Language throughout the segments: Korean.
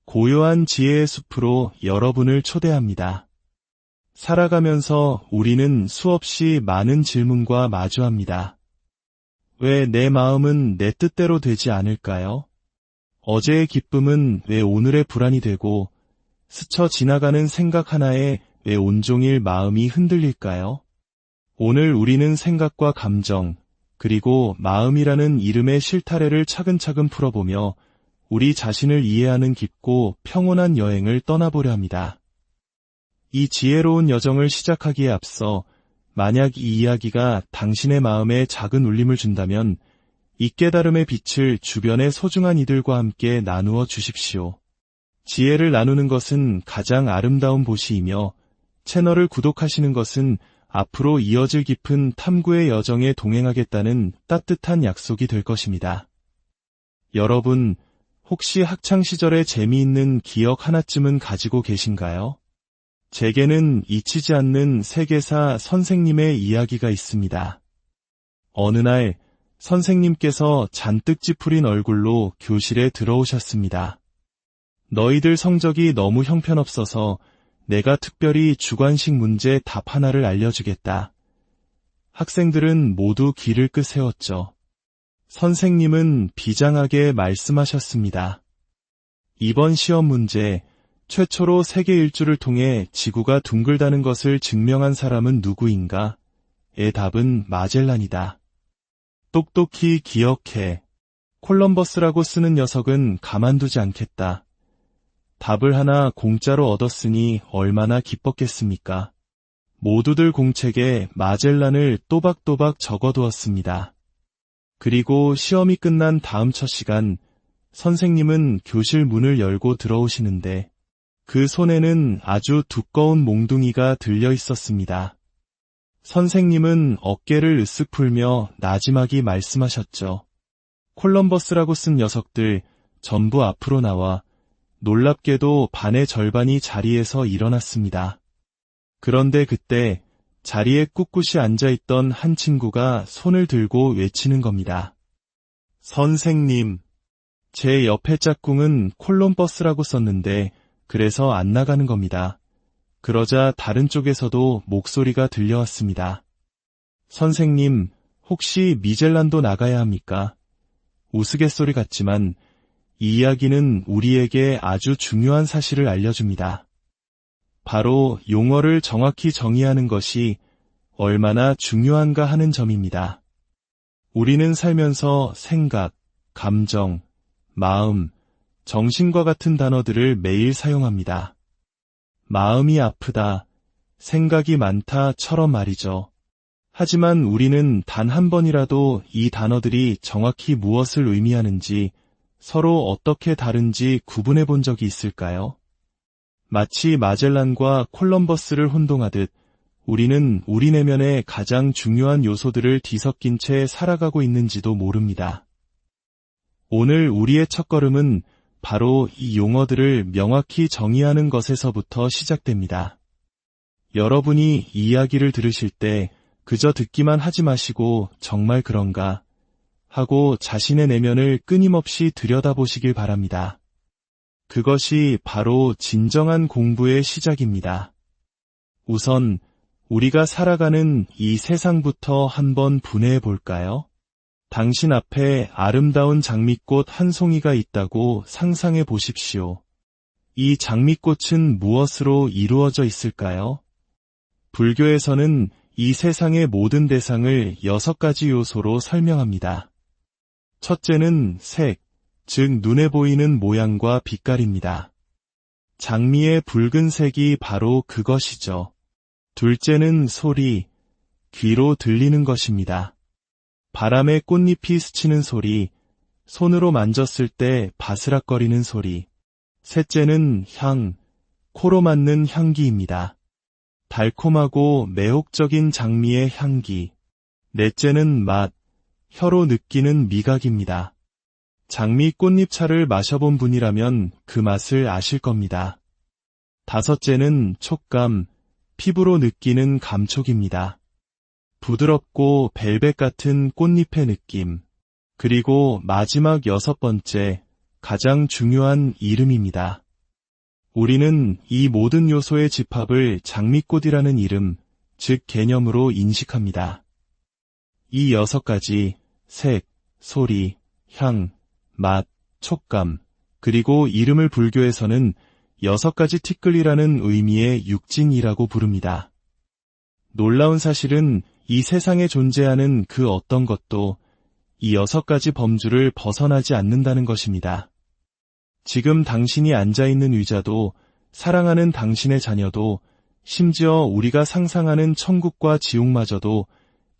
고요한 지혜의 숲으로 여러분을 초대합니다. 살아가면서 우리는 수없이 많은 질문과 마주합니다. 왜 내 마음은 내 뜻대로 되지 않을까요? 어제의 기쁨은 왜 오늘의 불안이 되고 스쳐 지나가는 생각 하나에 왜 온종일 마음이 흔들릴까요? 오늘 우리는 생각과 감정, 그리고 마음이라는 이름의 실타래를 차근차근 풀어보며 우리 자신을 이해하는 깊고 평온한 여행을 떠나보려 합니다. 이 지혜로운 여정을 시작하기에 앞서 만약 이 이야기가 당신의 마음에 작은 울림을 준다면 이 깨달음의 빛을 주변의 소중한 이들과 함께 나누어 주십시오. 지혜를 나누는 것은 가장 아름다운 보시이며 채널을 구독하시는 것은 앞으로 이어질 깊은 탐구의 여정에 동행하겠다는 따뜻한 약속이 될 것입니다. 여러분, 혹시 학창시절의 재미있는 기억 하나쯤은 가지고 계신가요? 제게는 잊히지 않는 세계사 선생님의 이야기가 있습니다. 어느 날 선생님께서 잔뜩 찌푸린 얼굴로 교실에 들어오셨습니다. 너희들 성적이 너무 형편없어서 내가 특별히 주관식 문제 답 하나를 알려주겠다. 학생들은 모두 귀를 끄세웠죠. 선생님은 비장하게 말씀하셨습니다. 이번 시험 문제, 최초로 세계 일주를 통해 지구가 둥글다는 것을 증명한 사람은 누구인가? 의 답은 마젤란이다. 똑똑히 기억해. 콜럼버스라고 쓰는 녀석은 가만두지 않겠다. 답을 하나 공짜로 얻었으니 얼마나 기뻤겠습니까? 모두들 공책에 마젤란을 또박또박 적어두었습니다. 그리고 시험이 끝난 다음 첫 시간, 선생님은 교실 문을 열고 들어오시는데 그 손에는 아주 두꺼운 몽둥이가 들려 있었습니다. 선생님은 어깨를 으쓱 풀며 나지막이 말씀하셨죠. 콜럼버스라고 쓴 녀석들 전부 앞으로 나와. 놀랍게도 반의 절반이 자리에서 일어났습니다. 그런데 그때 자리에 꿋꿋이 앉아있던 한 친구가 손을 들고 외치는 겁니다. 선생님, 제 옆에 짝꿍은 콜럼버스라고 썼는데 그래서 안 나가는 겁니다. 그러자 다른 쪽에서도 목소리가 들려왔습니다. 선생님, 혹시 미젤란도 나가야 합니까? 우스갯소리 같지만 이 이야기는 우리에게 아주 중요한 사실을 알려줍니다. 바로 용어를 정확히 정의하는 것이 얼마나 중요한가 하는 점입니다. 우리는 살면서 생각, 감정, 마음, 정신과 같은 단어들을 매일 사용합니다. 마음이 아프다, 생각이 많다처럼 말이죠. 하지만 우리는 단 한 번이라도 이 단어들이 정확히 무엇을 의미하는지, 서로 어떻게 다른지 구분해 본 적이 있을까요? 마치 마젤란과 콜럼버스를 혼동하듯 우리는 우리 내면의 가장 중요한 요소들을 뒤섞인 채 살아가고 있는지도 모릅니다. 오늘 우리의 첫걸음은 바로 이 용어들을 명확히 정의하는 것에서부터 시작됩니다. 여러분이 이 이야기를 들으실 때 그저 듣기만 하지 마시고 정말 그런가 하고 자신의 내면을 끊임없이 들여다보시길 바랍니다. 그것이 바로 진정한 공부의 시작입니다. 우선 우리가 살아가는 이 세상부터 한번 분해해 볼까요? 당신 앞에 아름다운 장미꽃 한 송이가 있다고 상상해 보십시오. 이 장미꽃은 무엇으로 이루어져 있을까요? 불교에서는 이 세상의 모든 대상을 6가지 요소로 설명합니다. 첫째는 색, 즉 눈에 보이는 모양과 빛깔입니다. 장미의 붉은색이 바로 그것이죠. 둘째는 소리, 귀로 들리는 것입니다. 바람에 꽃잎이 스치는 소리, 손으로 만졌을 때 바스락거리는 소리. 셋째는 향, 코로 맡는 향기입니다. 달콤하고 매혹적인 장미의 향기. 넷째는 맛, 혀로 느끼는 미각입니다. 장미 꽃잎차를 마셔본 분이라면 그 맛을 아실 겁니다. 다섯째는 촉감, 피부로 느끼는 감촉입니다. 부드럽고 벨벳 같은 꽃잎의 느낌. 그리고 마지막 6번째, 가장 중요한 이름입니다. 우리는 이 모든 요소의 집합을 장미꽃이라는 이름, 즉 개념으로 인식합니다. 이 6가지, 색, 소리, 향, 맛, 촉감, 그리고 이름을 불교에서는 6가지 티끌이라는 의미의 육진이라고 부릅니다. 놀라운 사실은 이 세상에 존재하는 그 어떤 것도 이 6가지 범주를 벗어나지 않는다는 것입니다. 지금 당신이 앉아있는 의자도, 사랑하는 당신의 자녀도, 심지어 우리가 상상하는 천국과 지옥마저도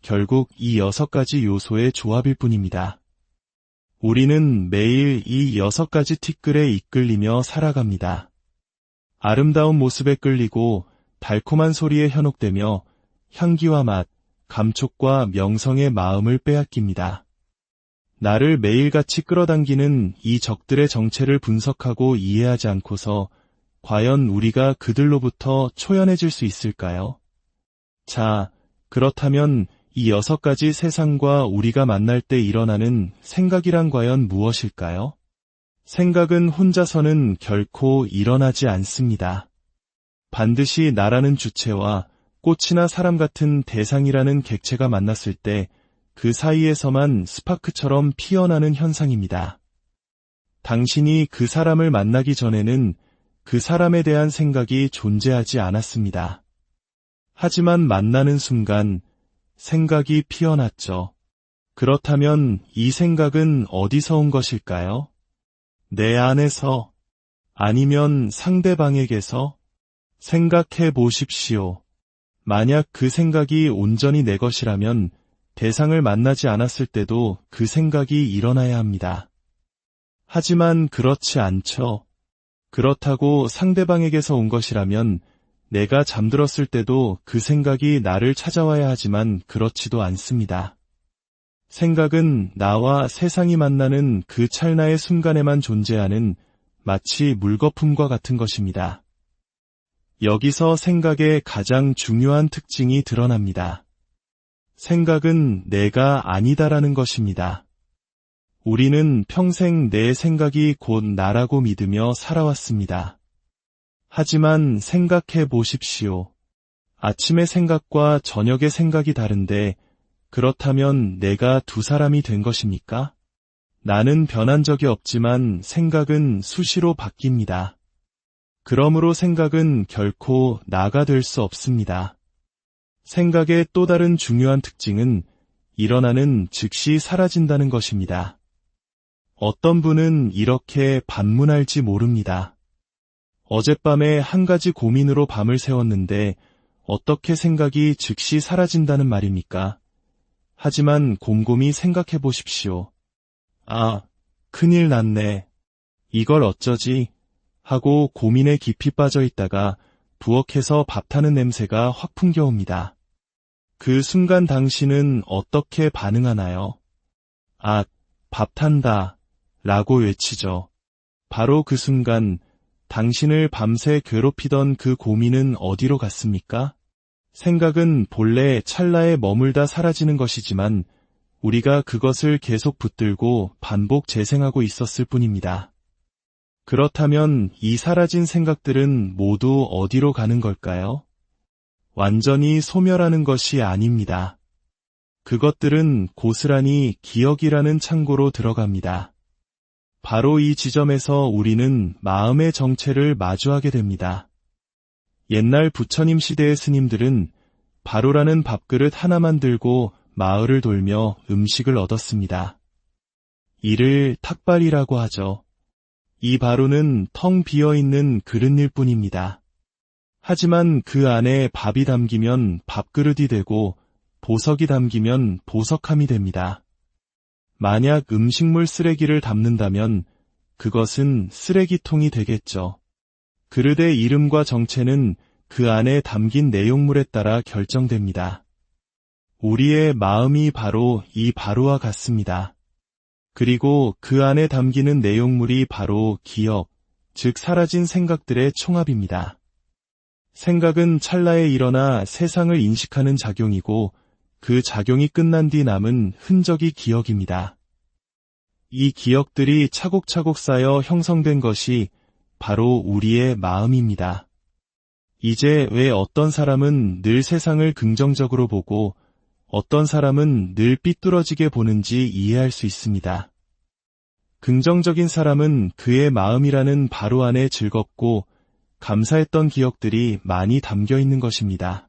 결국 이 6가지 요소의 조합일 뿐입니다. 우리는 매일 이 6가지 티끌에 이끌리며 살아갑니다. 아름다운 모습에 끌리고 달콤한 소리에 현혹되며 향기와 맛, 감촉과 명성의 마음을 빼앗깁니다. 나를 매일같이 끌어당기는 이 적들의 정체를 분석하고 이해하지 않고서 과연 우리가 그들로부터 초연해질 수 있을까요? 자, 그렇다면 이 6가지 세상과 우리가 만날 때 일어나는 생각이란 과연 무엇일까요? 생각은 혼자서는 결코 일어나지 않습니다. 반드시 나라는 주체와 꽃이나 사람 같은 대상이라는 객체가 만났을 때 그 사이에서만 스파크처럼 피어나는 현상입니다. 당신이 그 사람을 만나기 전에는 그 사람에 대한 생각이 존재하지 않았습니다. 하지만 만나는 순간 생각이 피어났죠. 그렇다면 이 생각은 어디서 온 것일까요? 내 안에서, 아니면 상대방에게서? 생각해 보십시오. 만약 그 생각이 온전히 내 것이라면 대상을 만나지 않았을 때도 그 생각이 일어나야 합니다. 하지만 그렇지 않죠. 그렇다고 상대방에게서 온 것이라면 내가 잠들었을 때도 그 생각이 나를 찾아와야 하지만 그렇지도 않습니다. 생각은 나와 세상이 만나는 그 찰나의 순간에만 존재하는 마치 물거품과 같은 것입니다. 여기서 생각의 가장 중요한 특징이 드러납니다. 생각은 내가 아니다라는 것입니다. 우리는 평생 내 생각이 곧 나라고 믿으며 살아왔습니다. 하지만 생각해 보십시오. 아침의 생각과 저녁의 생각이 다른데 그렇다면 내가 두 사람이 된 것입니까? 나는 변한 적이 없지만 생각은 수시로 바뀝니다. 그러므로 생각은 결코 나가 될 수 없습니다. 생각의 또 다른 중요한 특징은 일어나는 즉시 사라진다는 것입니다. 어떤 분은 이렇게 반문할지 모릅니다. 어젯밤에 한 가지 고민으로 밤을 새웠는데 어떻게 생각이 즉시 사라진다는 말입니까? 하지만 곰곰이 생각해 보십시오. 아, 큰일 났네. 이걸 어쩌지? 하고 고민에 깊이 빠져 있다가 부엌에서 밥 타는 냄새가 확 풍겨옵니다. 그 순간 당신은 어떻게 반응하나요? 아, 밥 탄다 라고 외치죠. 바로 그 순간 당신을 밤새 괴롭히던 그 고민은 어디로 갔습니까? 생각은 본래 찰나에 머물다 사라지는 것이지만 우리가 그것을 계속 붙들고 반복 재생하고 있었을 뿐입니다. 그렇다면 이 사라진 생각들은 모두 어디로 가는 걸까요? 완전히 소멸하는 것이 아닙니다. 그것들은 고스란히 기억이라는 창고로 들어갑니다. 바로 이 지점에서 우리는 마음의 정체를 마주하게 됩니다. 옛날 부처님 시대의 스님들은 바로라는 밥그릇 하나만 들고 마을을 돌며 음식을 얻었습니다. 이를 탁발이라고 하죠. 이 바로는 텅 비어있는 그릇일 뿐입니다. 하지만 그 안에 밥이 담기면 밥그릇이 되고 보석이 담기면 보석함이 됩니다. 만약 음식물 쓰레기를 담는다면 그것은 쓰레기통이 되겠죠. 그릇의 이름과 정체는 그 안에 담긴 내용물에 따라 결정됩니다. 우리의 마음이 바로 이 바로와 같습니다. 그리고 그 안에 담기는 내용물이 바로 기억, 즉 사라진 생각들의 총합입니다. 생각은 찰나에 일어나 세상을 인식하는 작용이고 그 작용이 끝난 뒤 남은 흔적이 기억입니다. 이 기억들이 차곡차곡 쌓여 형성된 것이 바로 우리의 마음입니다. 이제 왜 어떤 사람은 늘 세상을 긍정적으로 보고 어떤 사람은 늘 삐뚤어지게 보는지 이해할 수 있습니다. 긍정적인 사람은 그의 마음이라는 바로 안에 즐겁고 감사했던 기억들이 많이 담겨 있는 것입니다.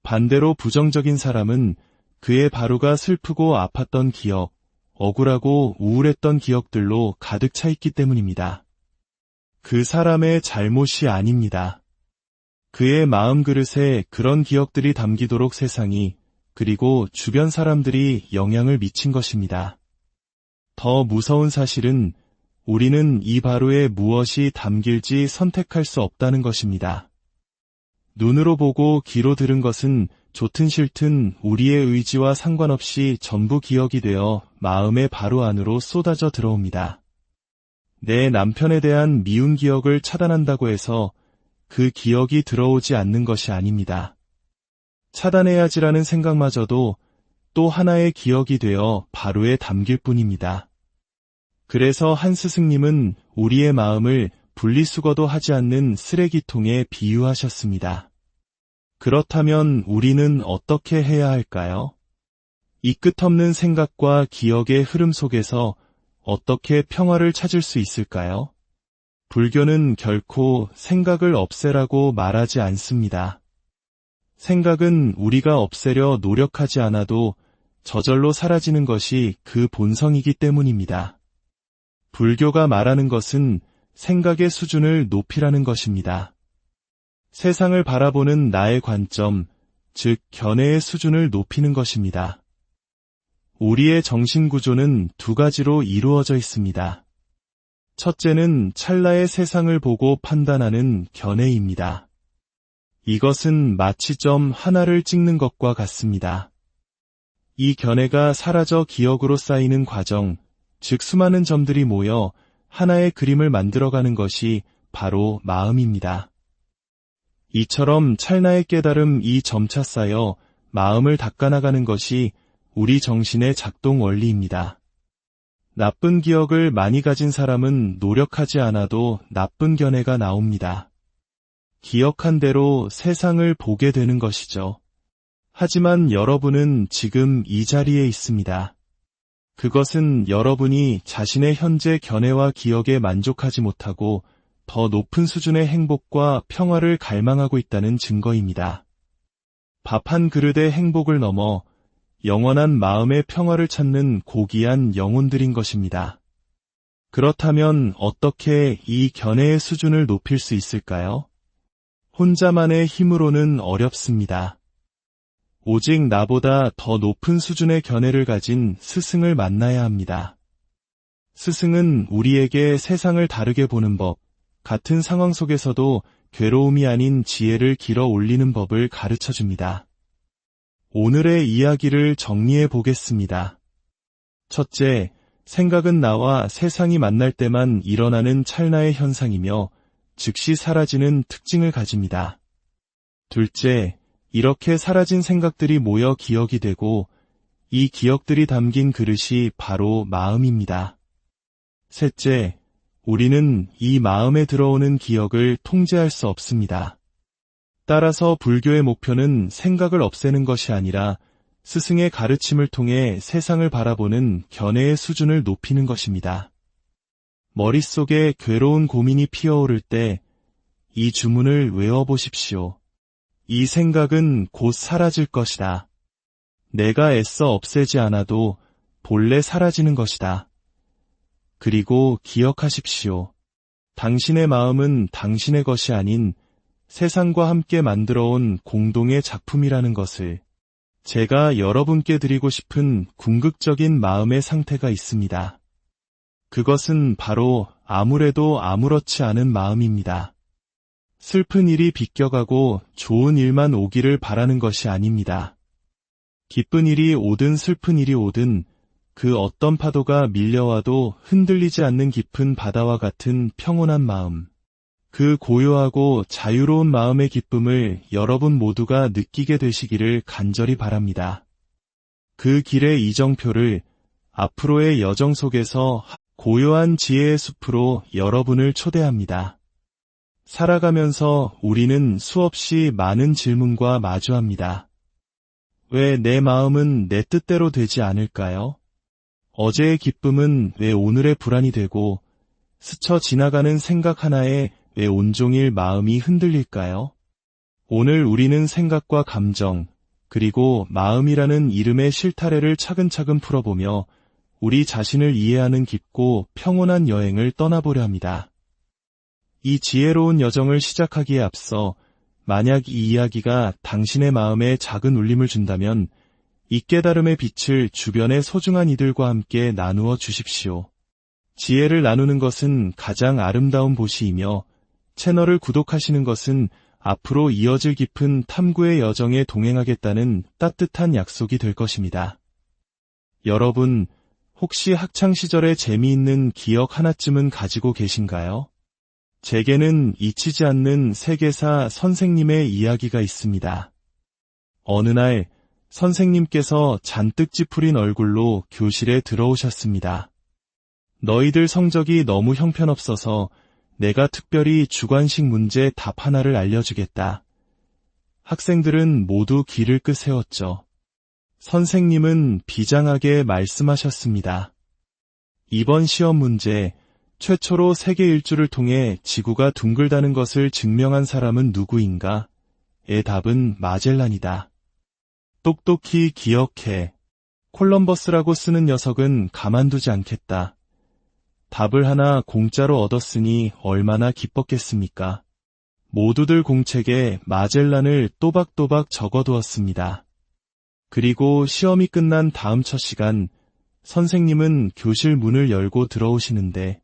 반대로 부정적인 사람은 그의 바로가 슬프고 아팠던 기억, 억울하고 우울했던 기억들로 가득 차 있기 때문입니다. 그 사람의 잘못이 아닙니다. 그의 마음 그릇에 그런 기억들이 담기도록 세상이 그리고 주변 사람들이 영향을 미친 것입니다. 더 무서운 사실은 우리는 이 바로에 무엇이 담길지 선택할 수 없다는 것입니다. 눈으로 보고 귀로 들은 것은 좋든 싫든 우리의 의지와 상관없이 전부 기억이 되어 마음의 바로 안으로 쏟아져 들어옵니다. 내 남편에 대한 미운 기억을 차단한다고 해서 그 기억이 들어오지 않는 것이 아닙니다. 차단해야지라는 생각마저도 또 하나의 기억이 되어 바로에 담길 뿐입니다. 그래서 한 스승님은 우리의 마음을 분리수거도 하지 않는 쓰레기통에 비유하셨습니다. 그렇다면 우리는 어떻게 해야 할까요? 이 끝없는 생각과 기억의 흐름 속에서 어떻게 평화를 찾을 수 있을까요? 불교는 결코 생각을 없애라고 말하지 않습니다. 생각은 우리가 없애려 노력하지 않아도 저절로 사라지는 것이 그 본성이기 때문입니다. 불교가 말하는 것은 생각의 수준을 높이라는 것입니다. 세상을 바라보는 나의 관점, 즉 견해의 수준을 높이는 것입니다. 우리의 정신구조는 두 가지로 이루어져 있습니다. 첫째는 찰나의 세상을 보고 판단하는 견해입니다. 이것은 마치 점 하나를 찍는 것과 같습니다. 이 견해가 사라져 기억으로 쌓이는 과정, 즉 수많은 점들이 모여 하나의 그림을 만들어가는 것이 바로 마음입니다. 이처럼 찰나의 깨달음 이 점차 쌓여 마음을 닦아나가는 것이 우리 정신의 작동 원리입니다. 나쁜 기억을 많이 가진 사람은 노력하지 않아도 나쁜 견해가 나옵니다. 기억한 대로 세상을 보게 되는 것이죠. 하지만 여러분은 지금 이 자리에 있습니다. 그것은 여러분이 자신의 현재 견해와 기억에 만족하지 못하고 더 높은 수준의 행복과 평화를 갈망하고 있다는 증거입니다. 밥 한 그릇의 행복을 넘어 영원한 마음의 평화를 찾는 고귀한 영혼들인 것입니다. 그렇다면 어떻게 이 견해의 수준을 높일 수 있을까요? 혼자만의 힘으로는 어렵습니다. 오직 나보다 더 높은 수준의 견해를 가진 스승을 만나야 합니다. 스승은 우리에게 세상을 다르게 보는 법, 같은 상황 속에서도 괴로움이 아닌 지혜를 길어 올리는 법을 가르쳐줍니다. 오늘의 이야기를 정리해 보겠습니다. 첫째, 생각은 나와 세상이 만날 때만 일어나는 찰나의 현상이며 즉시 사라지는 특징을 가집니다. 둘째, 이렇게 사라진 생각들이 모여 기억이 되고 이 기억들이 담긴 그릇이 바로 마음입니다. 셋째, 우리는 이 마음에 들어오는 기억을 통제할 수 없습니다. 따라서 불교의 목표는 생각을 없애는 것이 아니라 스승의 가르침을 통해 세상을 바라보는 견해의 수준을 높이는 것입니다. 머릿속에 괴로운 고민이 피어오를 때 이 주문을 외워보십시오. 이 생각은 곧 사라질 것이다. 내가 애써 없애지 않아도 본래 사라지는 것이다. 그리고 기억하십시오. 당신의 마음은 당신의 것이 아닌 세상과 함께 만들어온 공동의 작품이라는 것을. 제가 여러분께 드리고 싶은 궁극적인 마음의 상태가 있습니다. 그것은 바로 아무래도 아무렇지 않은 마음입니다. 슬픈 일이 비껴가고 좋은 일만 오기를 바라는 것이 아닙니다. 기쁜 일이 오든 슬픈 일이 오든 그 어떤 파도가 밀려와도 흔들리지 않는 깊은 바다와 같은 평온한 마음. 그 고요하고 자유로운 마음의 기쁨을 여러분 모두가 느끼게 되시기를 간절히 바랍니다. 그 길의 이정표를 앞으로의 여정 속에서 고요한 지혜의 숲으로 여러분을 초대합니다. 살아가면서 우리는 수없이 많은 질문과 마주합니다. 왜 내 마음은 내 뜻대로 되지 않을까요? 어제의 기쁨은 왜 오늘의 불안이 되고 스쳐 지나가는 생각 하나에 왜 온종일 마음이 흔들릴까요? 오늘 우리는 생각과 감정, 그리고 마음이라는 이름의 실타래를 차근차근 풀어보며 우리 자신을 이해하는 깊고 평온한 여행을 떠나보려 합니다. 이 지혜로운 여정을 시작하기에 앞서 만약 이 이야기가 당신의 마음에 작은 울림을 준다면 이 깨달음의 빛을 주변의 소중한 이들과 함께 나누어 주십시오. 지혜를 나누는 것은 가장 아름다운 보시이며 채널을 구독하시는 것은 앞으로 이어질 깊은 탐구의 여정에 동행하겠다는 따뜻한 약속이 될 것입니다. 여러분, 혹시 학창시절의 재미있는 기억 하나쯤은 가지고 계신가요? 제게는 잊히지 않는 세계사 선생님의 이야기가 있습니다. 어느 날 선생님께서 잔뜩 찌푸린 얼굴로 교실에 들어오셨습니다. 너희들 성적이 너무 형편없어서 내가 특별히 주관식 문제 답 하나를 알려주겠다. 학생들은 모두 귀를 끄세웠죠. 선생님은 비장하게 말씀하셨습니다. 이번 시험 문제, 최초로 세계 일주를 통해 지구가 둥글다는 것을 증명한 사람은 누구인가? 의 답은 마젤란이다. 똑똑히 기억해. 콜럼버스라고 쓰는 녀석은 가만두지 않겠다. 답을 하나 공짜로 얻었으니 얼마나 기뻤겠습니까? 모두들 공책에 마젤란을 또박또박 적어두었습니다. 그리고 시험이 끝난 다음 첫 시간, 선생님은 교실 문을 열고 들어오시는데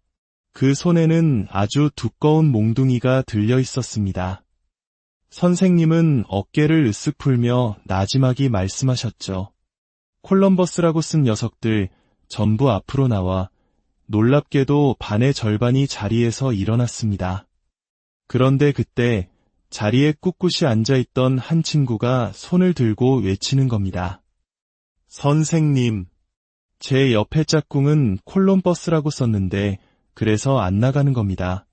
그 손에는 아주 두꺼운 몽둥이가 들려 있었습니다. 선생님은 어깨를 으쓱 풀며 나지막이 말씀하셨죠. 콜럼버스라고 쓴 녀석들 전부 앞으로 나와. 놀랍게도 반의 절반이 자리에서 일어났습니다. 그런데 그때 자리에 꿋꿋이 앉아있던 한 친구가 손을 들고 외치는 겁니다. 선생님, 제 옆에 짝꿍은 콜럼버스라고 썼는데 그래서 안 나가는 겁니다.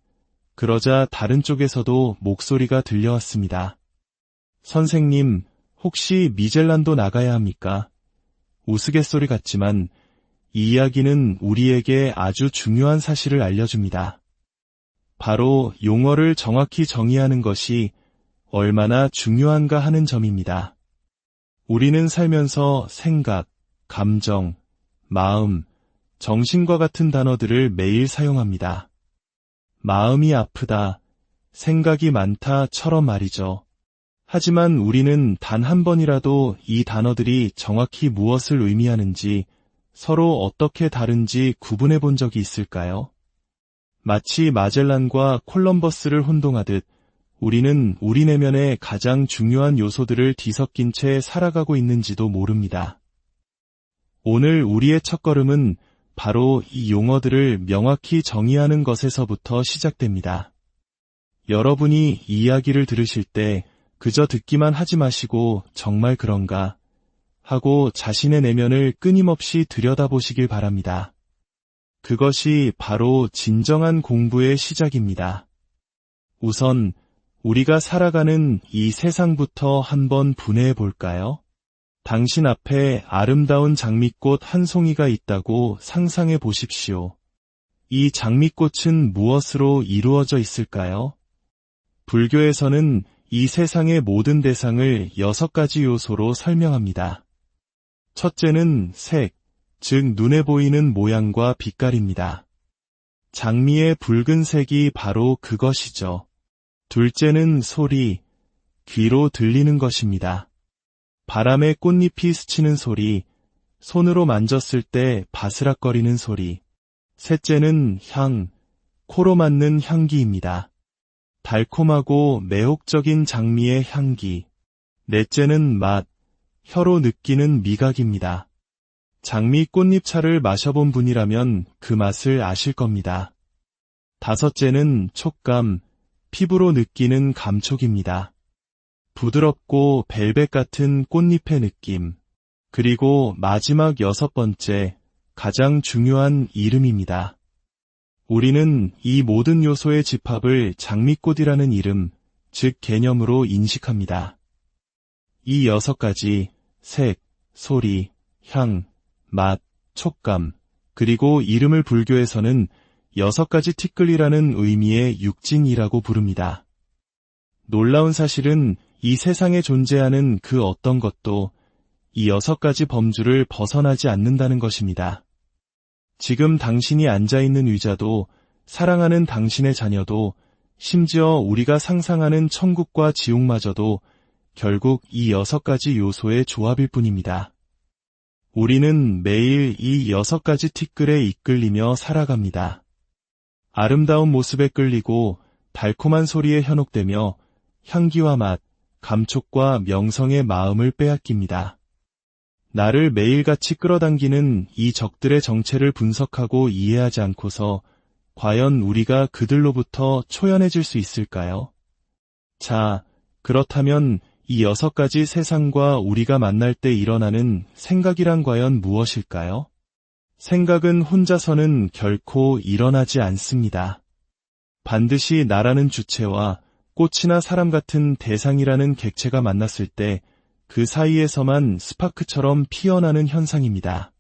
그러자 다른 쪽에서도 목소리가 들려왔습니다. 선생님, 혹시 미젤란도 나가야 합니까? 우스갯소리 같지만 이 이야기는 우리에게 아주 중요한 사실을 알려줍니다. 바로 용어를 정확히 정의하는 것이 얼마나 중요한가 하는 점입니다. 우리는 살면서 생각, 감정, 마음, 정신과 같은 단어들을 매일 사용합니다. 마음이 아프다, 생각이 많다처럼 말이죠. 하지만 우리는 단 한 번이라도 이 단어들이 정확히 무엇을 의미하는지 서로 어떻게 다른지 구분해 본 적이 있을까요? 마치 마젤란과 콜럼버스를 혼동하듯 우리는 우리 내면의 가장 중요한 요소들을 뒤섞인 채 살아가고 있는지도 모릅니다. 오늘 우리의 첫걸음은 바로 이 용어들을 명확히 정의하는 것에서부터 시작됩니다. 여러분이 이 이야기를 들으실 때 그저 듣기만 하지 마시고 정말 그런가? 하고 자신의 내면을 끊임없이 들여다보시길 바랍니다. 그것이 바로 진정한 공부의 시작입니다. 우선 우리가 살아가는 이 세상부터 한번 분해해 볼까요? 당신 앞에 아름다운 장미꽃 한 송이가 있다고 상상해 보십시오. 이 장미꽃은 무엇으로 이루어져 있을까요? 불교에서는 이 세상의 모든 대상을 6가지 요소로 설명합니다. 첫째는 색, 즉 눈에 보이는 모양과 빛깔입니다. 장미의 붉은색이 바로 그것이죠. 둘째는 소리, 귀로 들리는 것입니다. 바람에 꽃잎이 스치는 소리, 손으로 만졌을 때 바스락거리는 소리. 셋째는 향, 코로 맡는 향기입니다. 달콤하고 매혹적인 장미의 향기. 넷째는 맛, 혀로 느끼는 미각입니다. 장미 꽃잎차를 마셔본 분이라면 그 맛을 아실 겁니다. 다섯째는 촉감, 피부로 느끼는 감촉입니다. 부드럽고 벨벳 같은 꽃잎의 느낌. 그리고 마지막 6번째, 가장 중요한 이름입니다. 우리는 이 모든 요소의 집합을 장미꽃이라는 이름, 즉 개념으로 인식합니다. 이 6가지, 색, 소리, 향, 맛, 촉감, 그리고 이름을 불교에서는 6가지 티끌이라는 의미의 육진이라고 부릅니다. 놀라운 사실은 이 세상에 존재하는 그 어떤 것도 이 6가지 범주를 벗어나지 않는다는 것입니다. 지금 당신이 앉아있는 의자도, 사랑하는 당신의 자녀도, 심지어 우리가 상상하는 천국과 지옥마저도 결국 이 6가지 요소의 조합일 뿐입니다. 우리는 매일 이 6가지 티끌에 이끌리며 살아갑니다. 아름다운 모습에 끌리고 달콤한 소리에 현혹되며 향기와 맛, 감촉과 명성의 마음을 빼앗깁니다. 나를 매일같이 끌어당기는 이 적들의 정체를 분석하고 이해하지 않고서 과연 우리가 그들로부터 초연해질 수 있을까요? 자, 그렇다면 이 6가지 세상과 우리가 만날 때 일어나는 생각이란 과연 무엇일까요? 생각은 혼자서는 결코 일어나지 않습니다. 반드시 나라는 주체와 꽃이나 사람 같은 대상이라는 객체가 만났을 때 그 사이에서만 스파크처럼 피어나는 현상입니다.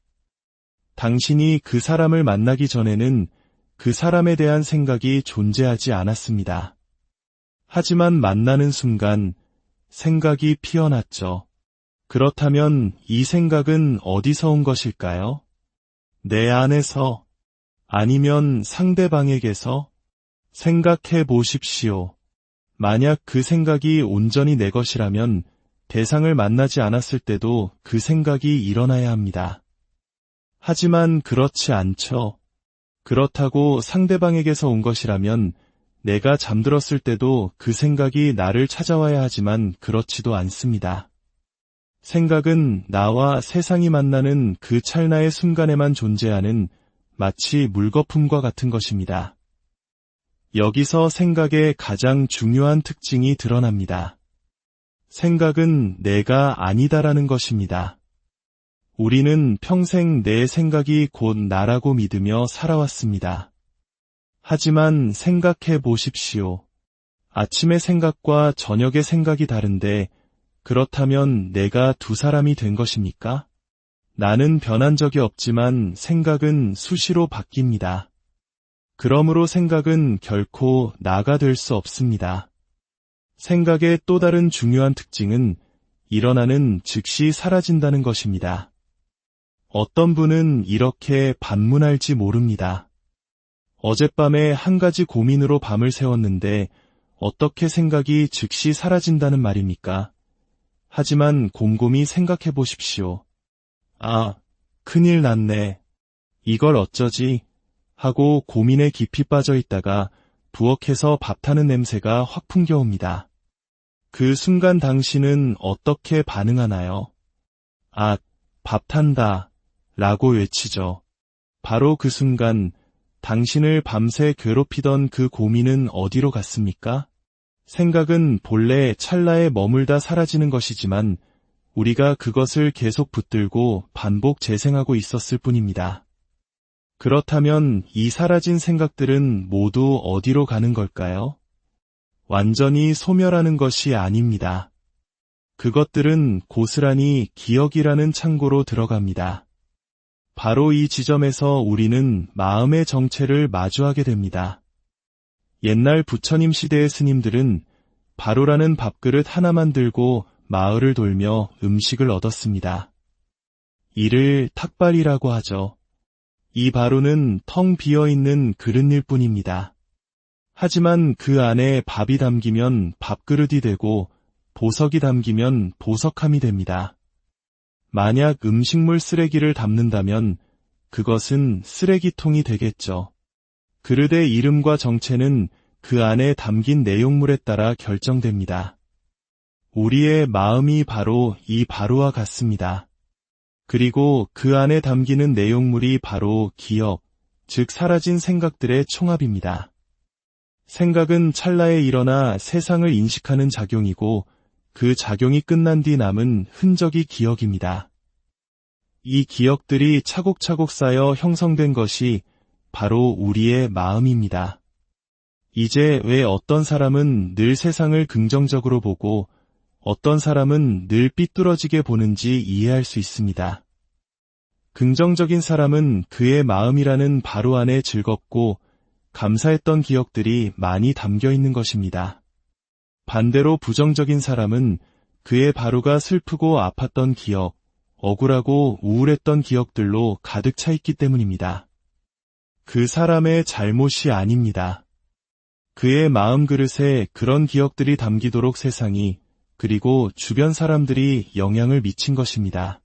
당신이 그 사람을 만나기 전에는 그 사람에 대한 생각이 존재하지 않았습니다. 하지만 만나는 순간 생각이 피어났죠. 그렇다면 이 생각은 어디서 온 것일까요? 내 안에서, 아니면 상대방에게서? 생각해 보십시오. 만약 그 생각이 온전히 내 것이라면 대상을 만나지 않았을 때도 그 생각이 일어나야 합니다. 하지만 그렇지 않죠. 그렇다고 상대방에게서 온 것이라면 내가 잠들었을 때도 그 생각이 나를 찾아와야 하지만 그렇지도 않습니다. 생각은 나와 세상이 만나는 그 찰나의 순간에만 존재하는 마치 물거품과 같은 것입니다. 여기서 생각의 가장 중요한 특징이 드러납니다. 생각은 내가 아니다라는 것입니다. 우리는 평생 내 생각이 곧 나라고 믿으며 살아왔습니다. 하지만 생각해 보십시오. 아침의 생각과 저녁의 생각이 다른데 그렇다면 내가 두 사람이 된 것입니까? 나는 변한 적이 없지만 생각은 수시로 바뀝니다. 그러므로 생각은 결코 나가 될 수 없습니다. 생각의 또 다른 중요한 특징은 일어나는 즉시 사라진다는 것입니다. 어떤 분은 이렇게 반문할지 모릅니다. 어젯밤에 한 가지 고민으로 밤을 새웠는데 어떻게 생각이 즉시 사라진다는 말입니까? 하지만 곰곰이 생각해 보십시오. 아, 큰일 났네. 이걸 어쩌지? 하고 고민에 깊이 빠져 있다가 부엌에서 밥 타는 냄새가 확 풍겨옵니다. 그 순간 당신은 어떻게 반응하나요? 아, 밥 탄다 라고 외치죠. 바로 그 순간 당신을 밤새 괴롭히던 그 고민은 어디로 갔습니까? 생각은 본래 찰나에 머물다 사라지는 것이지만 우리가 그것을 계속 붙들고 반복 재생하고 있었을 뿐입니다. 그렇다면 이 사라진 생각들은 모두 어디로 가는 걸까요? 완전히 소멸하는 것이 아닙니다. 그것들은 고스란히 기억이라는 창고로 들어갑니다. 바로 이 지점에서 우리는 마음의 정체를 마주하게 됩니다. 옛날 부처님 시대의 스님들은 바로라는 밥그릇 하나만 들고 마을을 돌며 음식을 얻었습니다. 이를 탁발이라고 하죠. 이 바로는 텅 비어있는 그릇일 뿐입니다. 하지만 그 안에 밥이 담기면 밥그릇이 되고 보석이 담기면 보석함이 됩니다. 만약 음식물 쓰레기를 담는다면 그것은 쓰레기통이 되겠죠. 그릇의 이름과 정체는 그 안에 담긴 내용물에 따라 결정됩니다. 우리의 마음이 바로 이 바로와 같습니다. 그리고 그 안에 담기는 내용물이 바로 기억, 즉 사라진 생각들의 총합입니다. 생각은 찰나에 일어나 세상을 인식하는 작용이고 그 작용이 끝난 뒤 남은 흔적이 기억입니다. 이 기억들이 차곡차곡 쌓여 형성된 것이 바로 우리의 마음입니다. 이제 왜 어떤 사람은 늘 세상을 긍정적으로 보고 어떤 사람은 늘 삐뚤어지게 보는지 이해할 수 있습니다. 긍정적인 사람은 그의 마음이라는 바로 안에 즐겁고 감사했던 기억들이 많이 담겨 있는 것입니다. 반대로 부정적인 사람은 그의 바로가 슬프고 아팠던 기억, 억울하고 우울했던 기억들로 가득 차 있기 때문입니다. 그 사람의 잘못이 아닙니다. 그의 마음 그릇에 그런 기억들이 담기도록 세상이 그리고 주변 사람들이 영향을 미친 것입니다.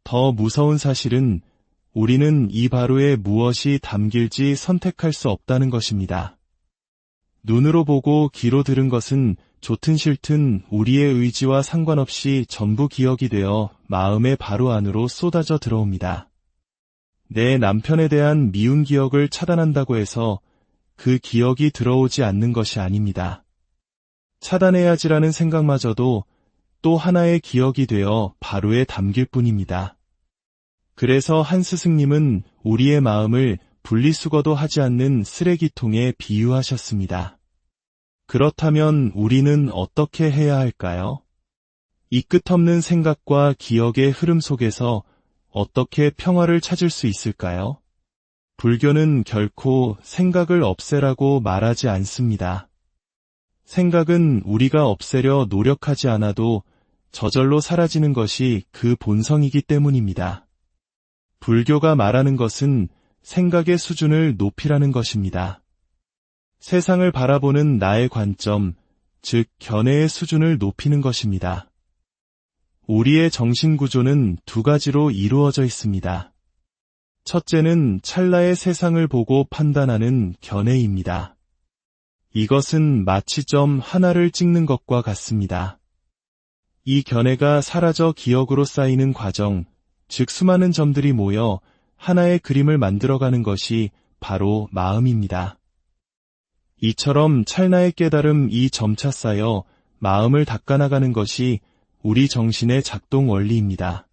더 무서운 사실은 우리는 이 바로에 무엇이 담길지 선택할 수 없다는 것입니다. 눈으로 보고 귀로 들은 것은 좋든 싫든 우리의 의지와 상관없이 전부 기억이 되어 마음의 바로 안으로 쏟아져 들어옵니다. 내 남편에 대한 미운 기억을 차단한다고 해서 그 기억이 들어오지 않는 것이 아닙니다. 차단해야지라는 생각마저도 또 하나의 기억이 되어 바로에 담길 뿐입니다. 그래서 한 스승님은 우리의 마음을 분리수거도 하지 않는 쓰레기통에 비유하셨습니다. 그렇다면 우리는 어떻게 해야 할까요? 이 끝없는 생각과 기억의 흐름 속에서 어떻게 평화를 찾을 수 있을까요? 불교는 결코 생각을 없애라고 말하지 않습니다. 생각은 우리가 없애려 노력하지 않아도 저절로 사라지는 것이 그 본성이기 때문입니다. 불교가 말하는 것은 생각의 수준을 높이라는 것입니다. 세상을 바라보는 나의 관점, 즉 견해의 수준을 높이는 것입니다. 우리의 정신구조는 두 가지로 이루어져 있습니다. 첫째는 찰나의 세상을 보고 판단하는 견해입니다. 이것은 마치 점 하나를 찍는 것과 같습니다. 이 견해가 사라져 기억으로 쌓이는 과정, 즉 수많은 점들이 모여 하나의 그림을 만들어가는 것이 바로 마음입니다. 이처럼 찰나의 깨달음 이 점차 쌓여 마음을 닦아나가는 것이 우리 정신의 작동 원리입니다.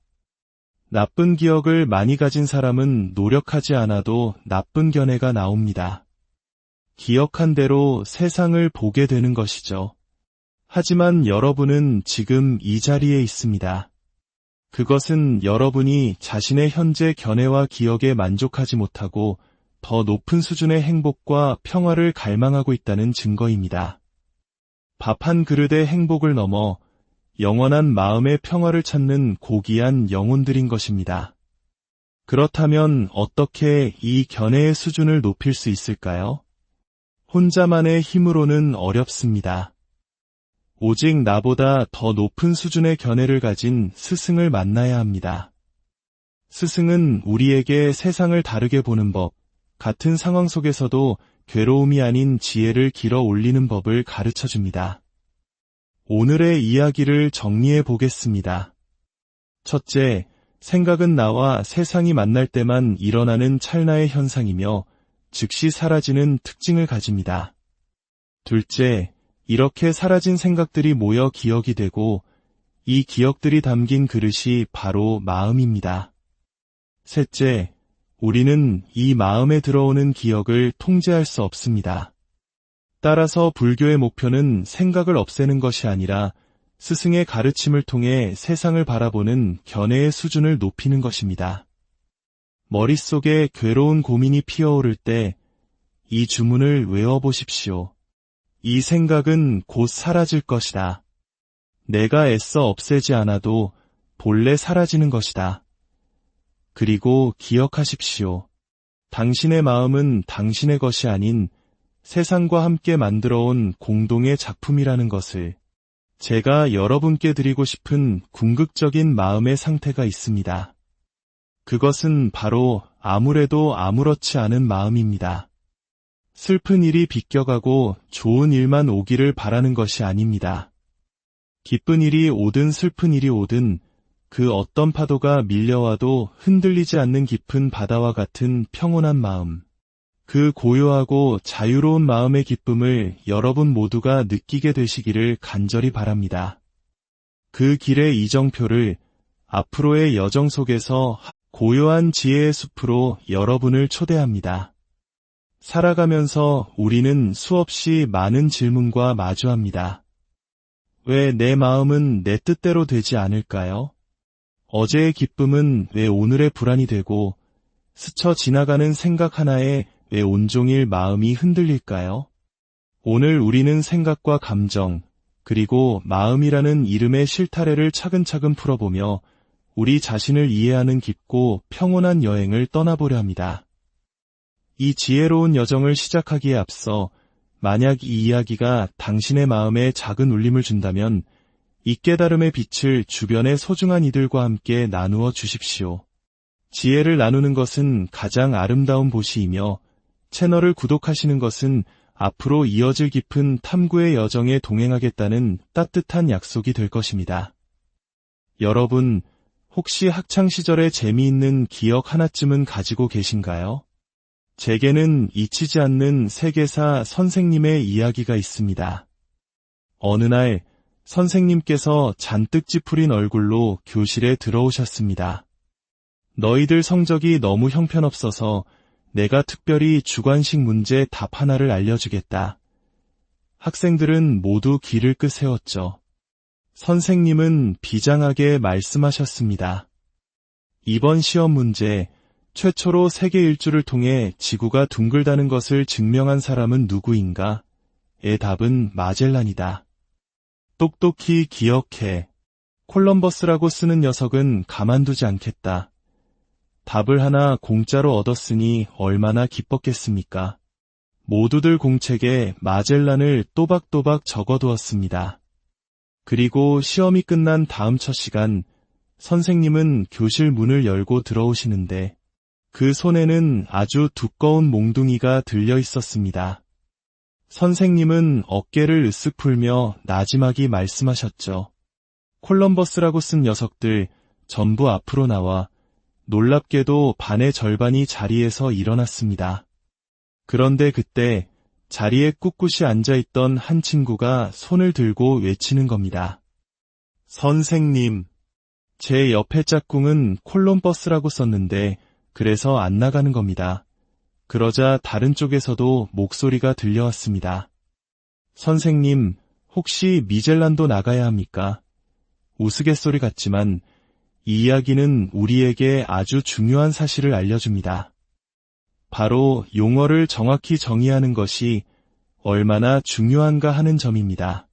나쁜 기억을 많이 가진 사람은 노력하지 않아도 나쁜 견해가 나옵니다. 기억한 대로 세상을 보게 되는 것이죠. 하지만 여러분은 지금 이 자리에 있습니다. 그것은 여러분이 자신의 현재 견해와 기억에 만족하지 못하고 더 높은 수준의 행복과 평화를 갈망하고 있다는 증거입니다. 밥 한 그릇의 행복을 넘어 영원한 마음의 평화를 찾는 고귀한 영혼들인 것입니다. 그렇다면 어떻게 이 견해의 수준을 높일 수 있을까요? 혼자만의 힘으로는 어렵습니다. 오직 나보다 더 높은 수준의 견해를 가진 스승을 만나야 합니다. 스승은 우리에게 세상을 다르게 보는 법, 같은 상황 속에서도 괴로움이 아닌 지혜를 길어 올리는 법을 가르쳐줍니다. 오늘의 이야기를 정리해 보겠습니다. 첫째, 생각은 나와 세상이 만날 때만 일어나는 찰나의 현상이며 즉시 사라지는 특징을 가집니다. 둘째, 이렇게 사라진 생각들이 모여 기억이 되고 이 기억들이 담긴 그릇이 바로 마음입니다. 셋째, 우리는 이 마음에 들어오는 기억을 통제할 수 없습니다. 따라서 불교의 목표는 생각을 없애는 것이 아니라 스승의 가르침을 통해 세상을 바라보는 견해의 수준을 높이는 것입니다. 머릿속에 괴로운 고민이 피어오를 때 이 주문을 외워보십시오. 이 생각은 곧 사라질 것이다. 내가 애써 없애지 않아도 본래 사라지는 것이다. 그리고 기억하십시오. 당신의 마음은 당신의 것이 아닌 세상과 함께 만들어온 공동의 작품이라는 것을. 제가 여러분께 드리고 싶은 궁극적인 마음의 상태가 있습니다. 그것은 바로 아무래도 아무렇지 않은 마음입니다. 슬픈 일이 비껴가고 좋은 일만 오기를 바라는 것이 아닙니다. 기쁜 일이 오든 슬픈 일이 오든 그 어떤 파도가 밀려와도 흔들리지 않는 깊은 바다와 같은 평온한 마음. 그 고요하고 자유로운 마음의 기쁨을 여러분 모두가 느끼게 되시기를 간절히 바랍니다. 그 길의 이정표를 앞으로의 여정 속에서 고요한 지혜의 숲으로 여러분을 초대합니다. 살아가면서 우리는 수없이 많은 질문과 마주합니다. 왜 내 마음은 내 뜻대로 되지 않을까요? 어제의 기쁨은 왜 오늘의 불안이 되고 스쳐 지나가는 생각 하나에 왜 온종일 마음이 흔들릴까요? 오늘 우리는 생각과 감정, 그리고 마음이라는 이름의 실타래를 차근차근 풀어보며 우리 자신을 이해하는 깊고 평온한 여행을 떠나보려 합니다. 이 지혜로운 여정을 시작하기에 앞서 만약 이 이야기가 당신의 마음에 작은 울림을 준다면 이 깨달음의 빛을 주변의 소중한 이들과 함께 나누어 주십시오. 지혜를 나누는 것은 가장 아름다운 보시이며 채널을 구독하시는 것은 앞으로 이어질 깊은 탐구의 여정에 동행하겠다는 따뜻한 약속이 될 것입니다. 여러분, 혹시 학창시절의 재미있는 기억 하나쯤은 가지고 계신가요? 제게는 잊히지 않는 세계사 선생님의 이야기가 있습니다. 어느 날 선생님께서 잔뜩 찌푸린 얼굴로 교실에 들어오셨습니다. 너희들 성적이 너무 형편없어서 내가 특별히 주관식 문제 답 하나를 알려주겠다. 학생들은 모두 귀를 끄세웠죠. 선생님은 비장하게 말씀하셨습니다. 이번 시험 문제, 최초로 세계 일주를 통해 지구가 둥글다는 것을 증명한 사람은 누구인가? 의 답은 마젤란이다. 똑똑히 기억해. 콜럼버스라고 쓰는 녀석은 가만두지 않겠다. 답을 하나 공짜로 얻었으니 얼마나 기뻤겠습니까? 모두들 공책에 마젤란을 또박또박 적어두었습니다. 그리고 시험이 끝난 다음 첫 시간, 선생님은 교실 문을 열고 들어오시는데 그 손에는 아주 두꺼운 몽둥이가 들려 있었습니다. 선생님은 어깨를 으쓱 풀며 나지막이 말씀하셨죠. 콜럼버스라고 쓴 녀석들 전부 앞으로 나와. 놀랍게도 반의 절반이 자리에서 일어났습니다. 그런데 그때 자리에 꿋꿋이 앉아있던 한 친구가 손을 들고 외치는 겁니다. 선생님, 제 옆에 짝꿍은 콜럼버스라고 썼는데 그래서 안 나가는 겁니다. 그러자 다른 쪽에서도 목소리가 들려왔습니다. 선생님, 혹시 미젤란도 나가야 합니까? 우스갯소리 같지만 이 이야기는 우리에게 아주 중요한 사실을 알려줍니다. 바로 용어를 정확히 정의하는 것이 얼마나 중요한가 하는 점입니다.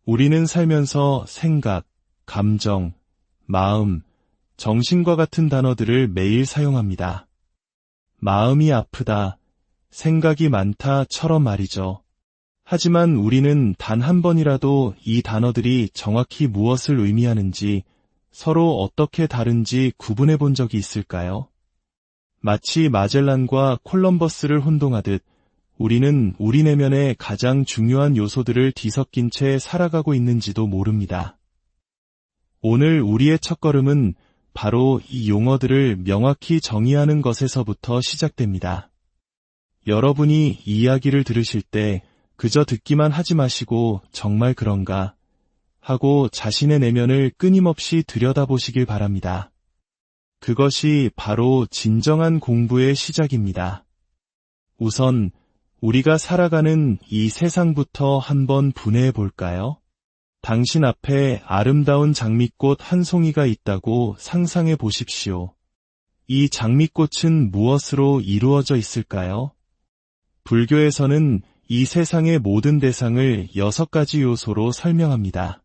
우리는 살면서 생각, 감정, 마음, 정신과 같은 단어들을 매일 사용합니다. 마음이 아프다, 생각이 많다처럼 말이죠. 하지만 우리는 단 한 번이라도 이 단어들이 정확히 무엇을 의미하는지 서로 어떻게 다른지 구분해 본 적이 있을까요? 마치 마젤란과 콜럼버스를 혼동하듯 우리는 우리 내면의 가장 중요한 요소들을 뒤섞인 채 살아가고 있는지도 모릅니다. 오늘 우리의 첫걸음은 바로 이 용어들을 명확히 정의하는 것에서부터 시작됩니다. 여러분이 이 이야기를 들으실 때 그저 듣기만 하지 마시고 정말 그런가? 하고 자신의 내면을 끊임없이 들여다보시길 바랍니다. 그것이 바로 진정한 공부의 시작입니다. 우선 우리가 살아가는 이 세상부터 한번 분해해 볼까요? 당신 앞에 아름다운 장미꽃 한 송이가 있다고 상상해 보십시오. 이 장미꽃은 무엇으로 이루어져 있을까요? 불교에서는 이 세상의 모든 대상을 6가지 요소로 설명합니다.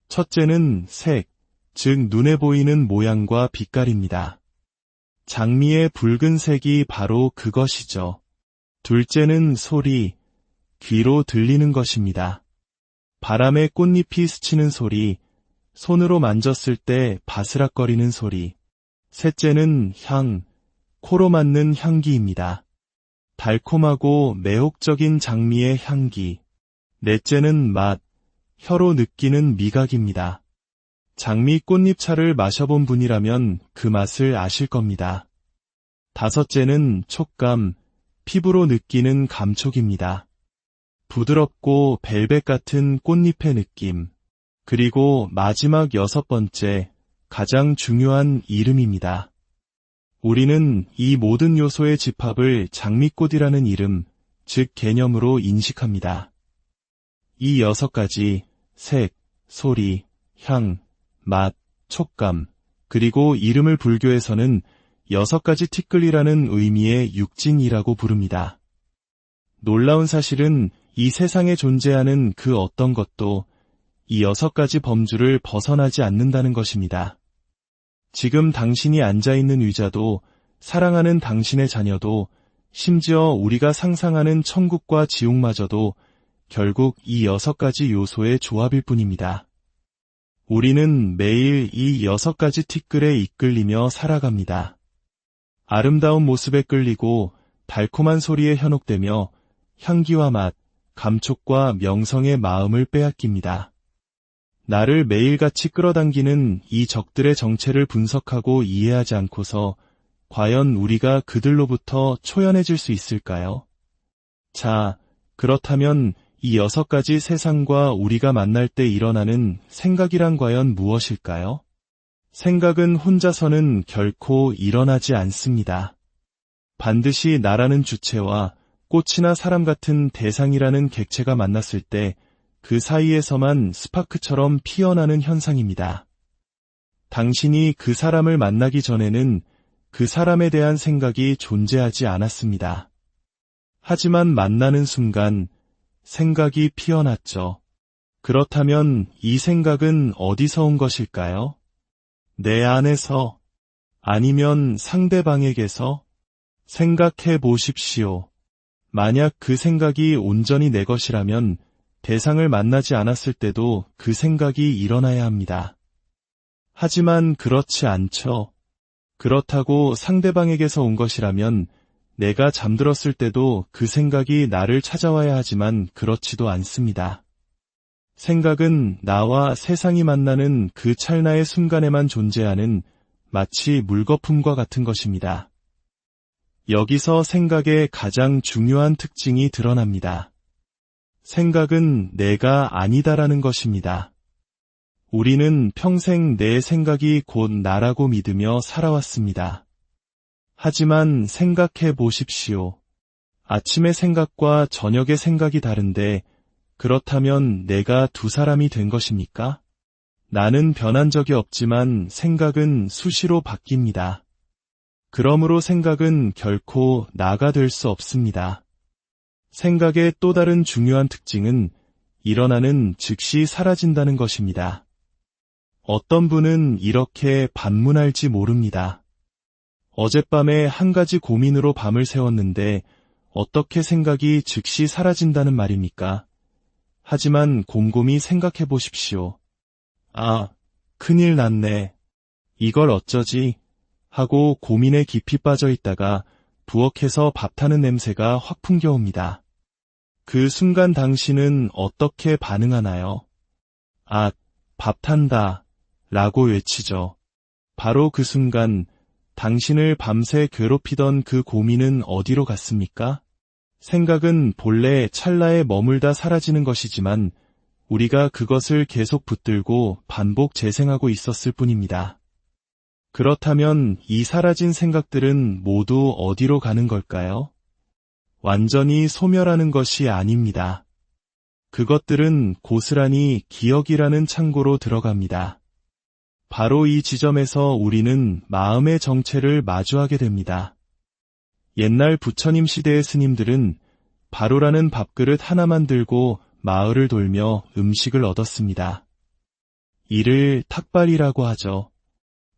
첫째는 색, 즉 눈에 보이는 모양과 빛깔입니다. 장미의 붉은색이 바로 그것이죠. 둘째는 소리, 귀로 들리는 것입니다. 바람에 꽃잎이 스치는 소리, 손으로 만졌을 때 바스락거리는 소리. 셋째는 향, 코로 맡는 향기입니다. 달콤하고 매혹적인 장미의 향기. 넷째는 맛, 혀로 느끼는 미각입니다. 장미 꽃잎차를 마셔본 분이라면 그 맛을 아실 겁니다. 다섯째는 촉감, 피부로 느끼는 감촉입니다. 부드럽고 벨벳 같은 꽃잎의 느낌. 그리고 마지막 6번째, 가장 중요한 이름입니다. 우리는 이 모든 요소의 집합을 장미꽃이라는 이름, 즉 개념으로 인식합니다. 이 6가지, 색, 소리, 향, 맛, 촉감, 그리고 이름을 불교에서는 6가지 티끌이라는 의미의 육진이라고 부릅니다. 놀라운 사실은 이 세상에 존재하는 그 어떤 것도 이 6가지 범주를 벗어나지 않는다는 것입니다. 지금 당신이 앉아있는 의자도, 사랑하는 당신의 자녀도, 심지어 우리가 상상하는 천국과 지옥마저도 결국 이 6가지 요소의 조합일 뿐입니다. 우리는 매일 이 6가지 티끌에 이끌리며 살아갑니다. 아름다운 모습에 끌리고 달콤한 소리에 현혹되며 향기와 맛, 감촉과 명성의 마음을 빼앗깁니다. 나를 매일같이 끌어당기는 이 적들의 정체를 분석하고 이해하지 않고서 과연 우리가 그들로부터 초연해질 수 있을까요? 자, 그렇다면 이 6가지 세상과 우리가 만날 때 일어나는 생각이란 과연 무엇일까요? 생각은 혼자서는 결코 일어나지 않습니다. 반드시 나라는 주체와 꽃이나 사람 같은 대상이라는 객체가 만났을 때 그 사이에서만 스파크처럼 피어나는 현상입니다. 당신이 그 사람을 만나기 전에는 그 사람에 대한 생각이 존재하지 않았습니다. 하지만 만나는 순간 생각이 피어났죠. 그렇다면 이 생각은 어디서 온 것일까요? 내 안에서, 아니면 상대방에게서? 생각해 보십시오. 만약 그 생각이 온전히 내 것이라면 대상을 만나지 않았을 때도 그 생각이 일어나야 합니다. 하지만 그렇지 않죠. 그렇다고 상대방에게서 온 것이라면 내가 잠들었을 때도 그 생각이 나를 찾아와야 하지만 그렇지도 않습니다. 생각은 나와 세상이 만나는 그 찰나의 순간에만 존재하는 마치 물거품과 같은 것입니다. 여기서 생각의 가장 중요한 특징이 드러납니다. 생각은 내가 아니다라는 것입니다. 우리는 평생 내 생각이 곧 나라고 믿으며 살아왔습니다. 하지만 생각해 보십시오. 아침의 생각과 저녁의 생각이 다른데 그렇다면 내가 두 사람이 된 것입니까? 나는 변한 적이 없지만 생각은 수시로 바뀝니다. 그러므로 생각은 결코 나가 될 수 없습니다. 생각의 또 다른 중요한 특징은 일어나는 즉시 사라진다는 것입니다. 어떤 분은 이렇게 반문할지 모릅니다. 어젯밤에 한 가지 고민으로 밤을 새웠는데 어떻게 생각이 즉시 사라진다는 말입니까? 하지만 곰곰이 생각해 보십시오. 아, 큰일 났네. 이걸 어쩌지? 하고 고민에 깊이 빠져 있다가 부엌에서 밥 타는 냄새가 확 풍겨옵니다. 그 순간 당신은 어떻게 반응하나요? 아, 밥 탄다 라고 외치죠. 바로 그 순간 당신을 밤새 괴롭히던 그 고민은 어디로 갔습니까? 생각은 본래 찰나에 머물다 사라지는 것이지만 우리가 그것을 계속 붙들고 반복 재생하고 있었을 뿐입니다. 그렇다면 이 사라진 생각들은 모두 어디로 가는 걸까요? 완전히 소멸하는 것이 아닙니다. 그것들은 고스란히 기억이라는 창고로 들어갑니다. 바로 이 지점에서 우리는 마음의 정체를 마주하게 됩니다. 옛날 부처님 시대의 스님들은 바로라는 밥그릇 하나만 들고 마을을 돌며 음식을 얻었습니다. 이를 탁발이라고 하죠.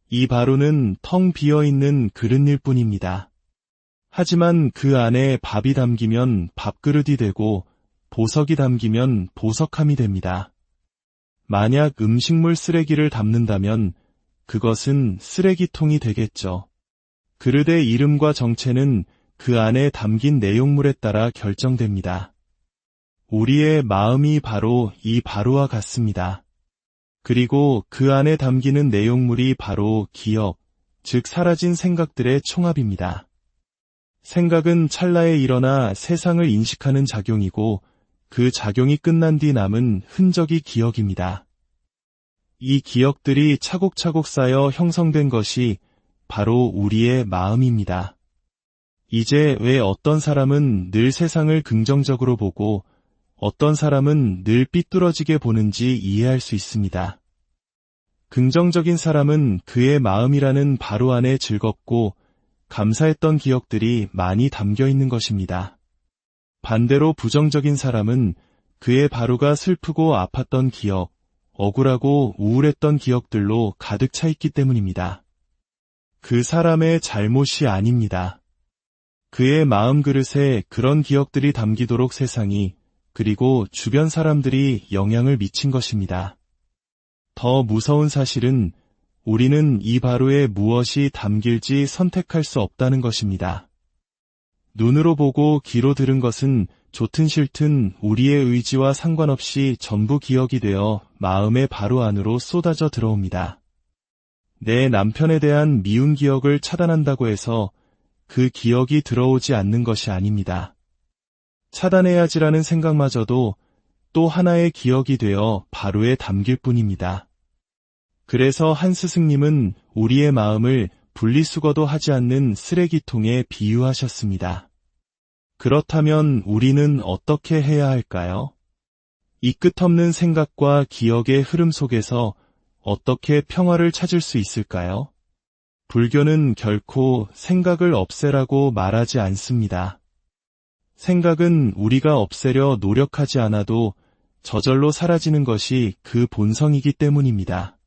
이 바로는 텅 비어있는 그릇일 뿐입니다. 하지만 그 안에 밥이 담기면 밥그릇이 되고 보석이 담기면 보석함이 됩니다. 만약 음식물 쓰레기를 담는다면 그것은 쓰레기통이 되겠죠. 그릇의 이름과 정체는 그 안에 담긴 내용물에 따라 결정됩니다. 우리의 마음이 바로 이 바로와 같습니다. 그리고 그 안에 담기는 내용물이 바로 기억, 즉 사라진 생각들의 총합입니다. 생각은 찰나에 일어나 세상을 인식하는 작용이고 그 작용이 끝난 뒤 남은 흔적이 기억입니다. 이 기억들이 차곡차곡 쌓여 형성된 것이 바로 우리의 마음입니다. 이제 왜 어떤 사람은 늘 세상을 긍정적으로 보고 어떤 사람은 늘 삐뚤어지게 보는지 이해할 수 있습니다. 긍정적인 사람은 그의 마음이라는 바로 안에 즐겁고 감사했던 기억들이 많이 담겨 있는 것입니다. 반대로 부정적인 사람은 그의 바로가 슬프고 아팠던 기억, 억울하고 우울했던 기억들로 가득 차 있기 때문입니다. 그 사람의 잘못이 아닙니다. 그의 마음 그릇에 그런 기억들이 담기도록 세상이 그리고 주변 사람들이 영향을 미친 것입니다. 더 무서운 사실은 우리는 이 바로에 무엇이 담길지 선택할 수 없다는 것입니다. 눈으로 보고 귀로 들은 것은 좋든 싫든 우리의 의지와 상관없이 전부 기억이 되어 마음의 바로 안으로 쏟아져 들어옵니다. 내 남편에 대한 미운 기억을 차단한다고 해서 그 기억이 들어오지 않는 것이 아닙니다. 차단해야지라는 생각마저도 또 하나의 기억이 되어 바로에 담길 뿐입니다. 그래서 한 스승님은 우리의 마음을 분리수거도 하지 않는 쓰레기통에 비유하셨습니다. 그렇다면 우리는 어떻게 해야 할까요? 이 끝없는 생각과 기억의 흐름 속에서 어떻게 평화를 찾을 수 있을까요? 불교는 결코 생각을 없애라고 말하지 않습니다. 생각은 우리가 없애려 노력하지 않아도 저절로 사라지는 것이 그 본성이기 때문입니다.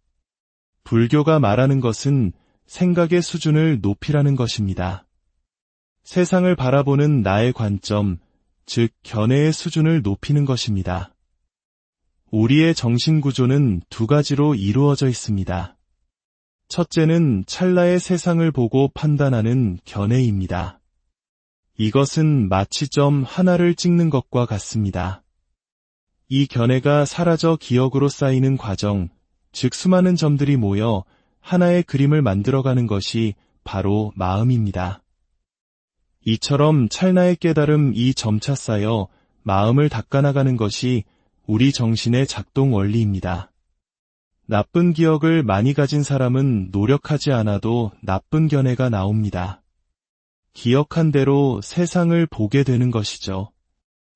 불교가 말하는 것은 생각의 수준을 높이라는 것입니다. 세상을 바라보는 나의 관점, 즉 견해의 수준을 높이는 것입니다. 우리의 정신구조는 두 가지로 이루어져 있습니다. 첫째는 찰나의 세상을 보고 판단하는 견해입니다. 이것은 마치 점 하나를 찍는 것과 같습니다. 이 견해가 사라져 기억으로 쌓이는 과정, 즉 수많은 점들이 모여 하나의 그림을 만들어가는 것이 바로 마음입니다. 이처럼 찰나의 깨달음 이 점차 쌓여 마음을 닦아나가는 것이 우리 정신의 작동 원리입니다. 나쁜 기억을 많이 가진 사람은 노력하지 않아도 나쁜 견해가 나옵니다. 기억한 대로 세상을 보게 되는 것이죠.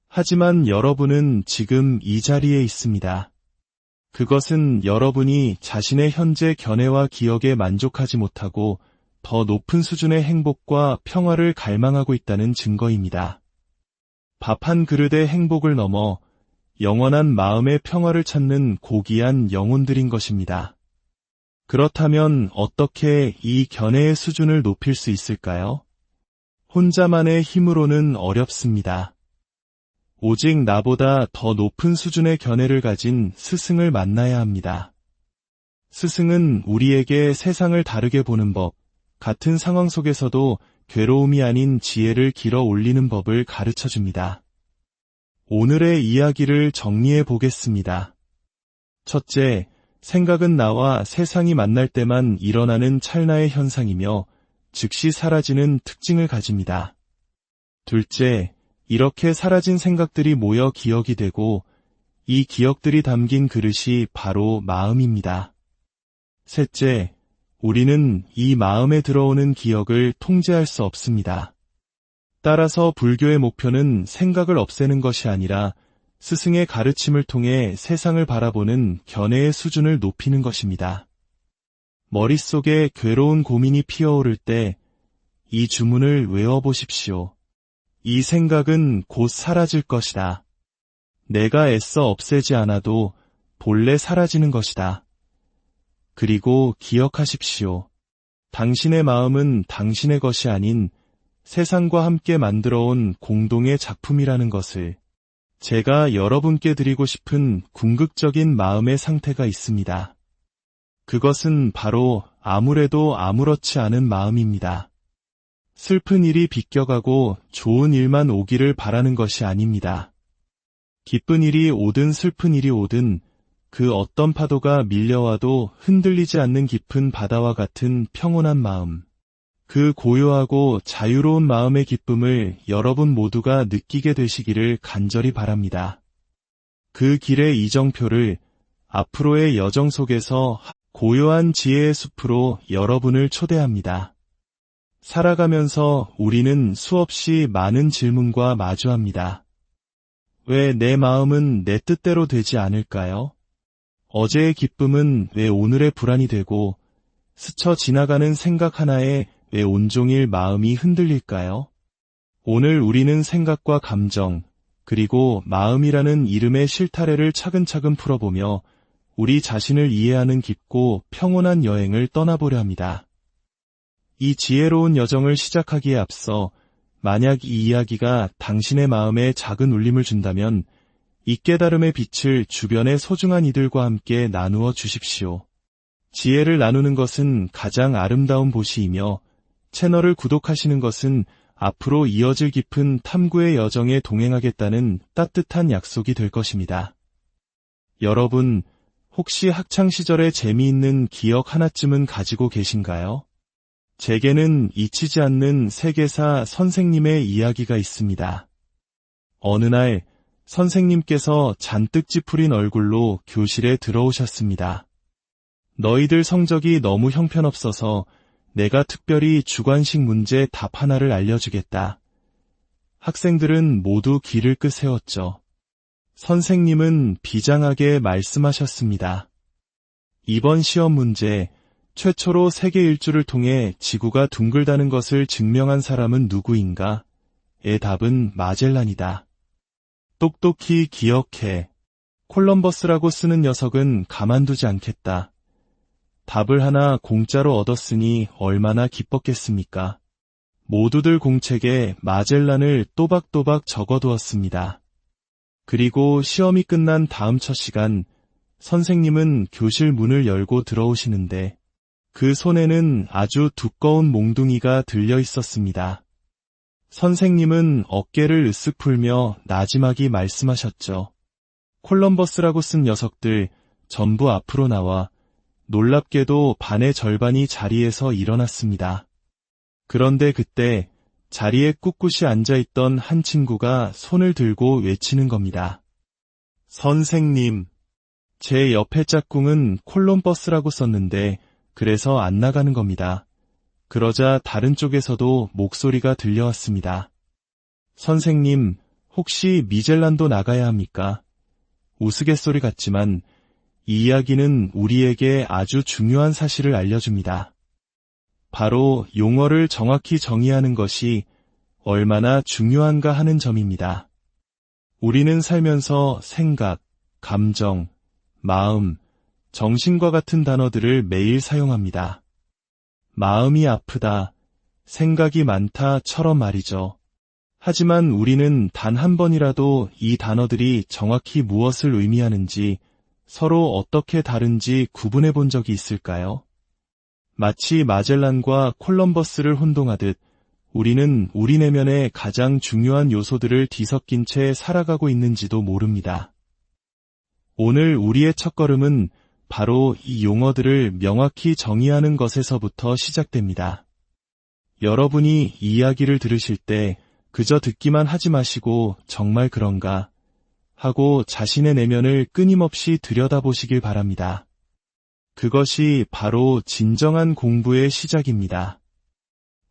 하지만 여러분은 지금 이 자리에 있습니다. 그것은 여러분이 자신의 현재 견해와 기억에 만족하지 못하고 더 높은 수준의 행복과 평화를 갈망하고 있다는 증거입니다. 밥 한 그릇의 행복을 넘어 영원한 마음의 평화를 찾는 고귀한 영혼들인 것입니다. 그렇다면 어떻게 이 견해의 수준을 높일 수 있을까요? 혼자만의 힘으로는 어렵습니다. 오직 나보다 더 높은 수준의 견해를 가진 스승을 만나야 합니다. 스승은 우리에게 세상을 다르게 보는 법, 같은 상황 속에서도 괴로움이 아닌 지혜를 길어 올리는 법을 가르쳐 줍니다. 오늘의 이야기를 정리해 보겠습니다. 첫째, 생각은 나와 세상이 만날 때만 일어나는 찰나의 현상이며 즉시 사라지는 특징을 가집니다. 둘째, 이렇게 사라진 생각들이 모여 기억이 되고 이 기억들이 담긴 그릇이 바로 마음입니다. 셋째, 우리는 이 마음에 들어오는 기억을 통제할 수 없습니다. 따라서 불교의 목표는 생각을 없애는 것이 아니라 스승의 가르침을 통해 세상을 바라보는 견해의 수준을 높이는 것입니다. 머릿속에 괴로운 고민이 피어오를 때 이 주문을 외워보십시오. 이 생각은 곧 사라질 것이다. 내가 애써 없애지 않아도 본래 사라지는 것이다. 그리고 기억하십시오. 당신의 마음은 당신의 것이 아닌 세상과 함께 만들어온 공동의 작품이라는 것을. 제가 여러분께 드리고 싶은 궁극적인 마음의 상태가 있습니다. 그것은 바로 아무래도 아무렇지 않은 마음입니다. 슬픈 일이 비껴가고 좋은 일만 오기를 바라는 것이 아닙니다. 기쁜 일이 오든 슬픈 일이 오든 그 어떤 파도가 밀려와도 흔들리지 않는 깊은 바다와 같은 평온한 마음. 그 고요하고 자유로운 마음의 기쁨을 여러분 모두가 느끼게 되시기를 간절히 바랍니다. 그 길의 이정표를 앞으로의 여정 속에서 고요한 지혜의 숲으로 여러분을 초대합니다. 살아가면서 우리는 수없이 많은 질문과 마주합니다. 왜 내 마음은 내 뜻대로 되지 않을까요? 어제의 기쁨은 왜 오늘의 불안이 되고 스쳐 지나가는 생각 하나에 왜 온종일 마음이 흔들릴까요? 오늘 우리는 생각과 감정, 그리고 마음이라는 이름의 실타래를 차근차근 풀어보며 우리 자신을 이해하는 깊고 평온한 여행을 떠나보려 합니다. 이 지혜로운 여정을 시작하기에 앞서 만약 이 이야기가 당신의 마음에 작은 울림을 준다면 이 깨달음의 빛을 주변의 소중한 이들과 함께 나누어 주십시오. 지혜를 나누는 것은 가장 아름다운 보시이며 채널을 구독하시는 것은 앞으로 이어질 깊은 탐구의 여정에 동행하겠다는 따뜻한 약속이 될 것입니다. 여러분, 혹시 학창시절의 재미있는 기억 하나쯤은 가지고 계신가요? 제게는 잊히지 않는 세계사 선생님의 이야기가 있습니다. 어느 날 선생님께서 잔뜩 찌푸린 얼굴로 교실에 들어오셨습니다. 너희들 성적이 너무 형편없어서 내가 특별히 주관식 문제 답 하나를 알려주겠다. 학생들은 모두 귀를 끄세웠죠. 선생님은 비장하게 말씀하셨습니다. 이번 시험 문제, 최초로 세계 일주를 통해 지구가 둥글다는 것을 증명한 사람은 누구인가? 의 답은 마젤란이다. 똑똑히 기억해. 콜럼버스라고 쓰는 녀석은 가만두지 않겠다. 답을 하나 공짜로 얻었으니 얼마나 기뻤겠습니까? 모두들 공책에 마젤란을 또박또박 적어두었습니다. 그리고 시험이 끝난 다음 첫 시간, 선생님은 교실 문을 열고 들어오시는데 그 손에는 아주 두꺼운 몽둥이가 들려 있었습니다. 선생님은 어깨를 으쓱 풀며 나지막이 말씀하셨죠. 콜럼버스라고 쓴 녀석들 전부 앞으로 나와. 놀랍게도 반의 절반이 자리에서 일어났습니다. 그런데 그때 자리에 꿋꿋이 앉아있던 한 친구가 손을 들고 외치는 겁니다. 선생님, 제 옆에 짝꿍은 콜럼버스라고 썼는데 그래서 안 나가는 겁니다. 그러자 다른 쪽에서도 목소리가 들려왔습니다. 선생님, 혹시 미젤란도 나가야 합니까? 우스갯소리 같지만 이 이야기는 우리에게 아주 중요한 사실을 알려줍니다. 바로 용어를 정확히 정의하는 것이 얼마나 중요한가 하는 점입니다. 우리는 살면서 생각, 감정, 마음, 정신과 같은 단어들을 매일 사용합니다. 마음이 아프다, 생각이 많다처럼 말이죠. 하지만 우리는 단 한 번이라도 이 단어들이 정확히 무엇을 의미하는지 서로 어떻게 다른지 구분해 본 적이 있을까요? 마치 마젤란과 콜럼버스를 혼동하듯 우리는 우리 내면의 가장 중요한 요소들을 뒤섞인 채 살아가고 있는지도 모릅니다. 오늘 우리의 첫걸음은 바로 이 용어들을 명확히 정의하는 것에서부터 시작됩니다. 여러분이 이 이야기를 들으실 때 그저 듣기만 하지 마시고 정말 그런가? 하고 자신의 내면을 끊임없이 들여다보시길 바랍니다. 그것이 바로 진정한 공부의 시작입니다.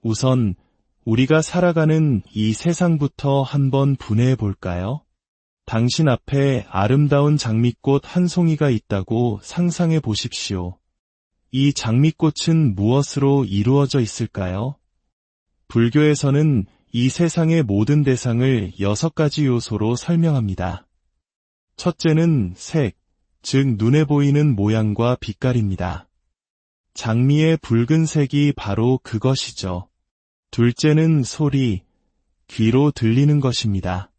우선 우리가 살아가는 이 세상부터 한번 분해해 볼까요? 당신 앞에 아름다운 장미꽃 한 송이가 있다고 상상해 보십시오. 이 장미꽃은 무엇으로 이루어져 있을까요? 불교에서는 이 세상의 모든 대상을 6가지 요소로 설명합니다. 첫째는 색, 즉 눈에 보이는 모양과 빛깔입니다. 장미의 붉은색이 바로 그것이죠. 둘째는 소리, 귀로 들리는 것입니다.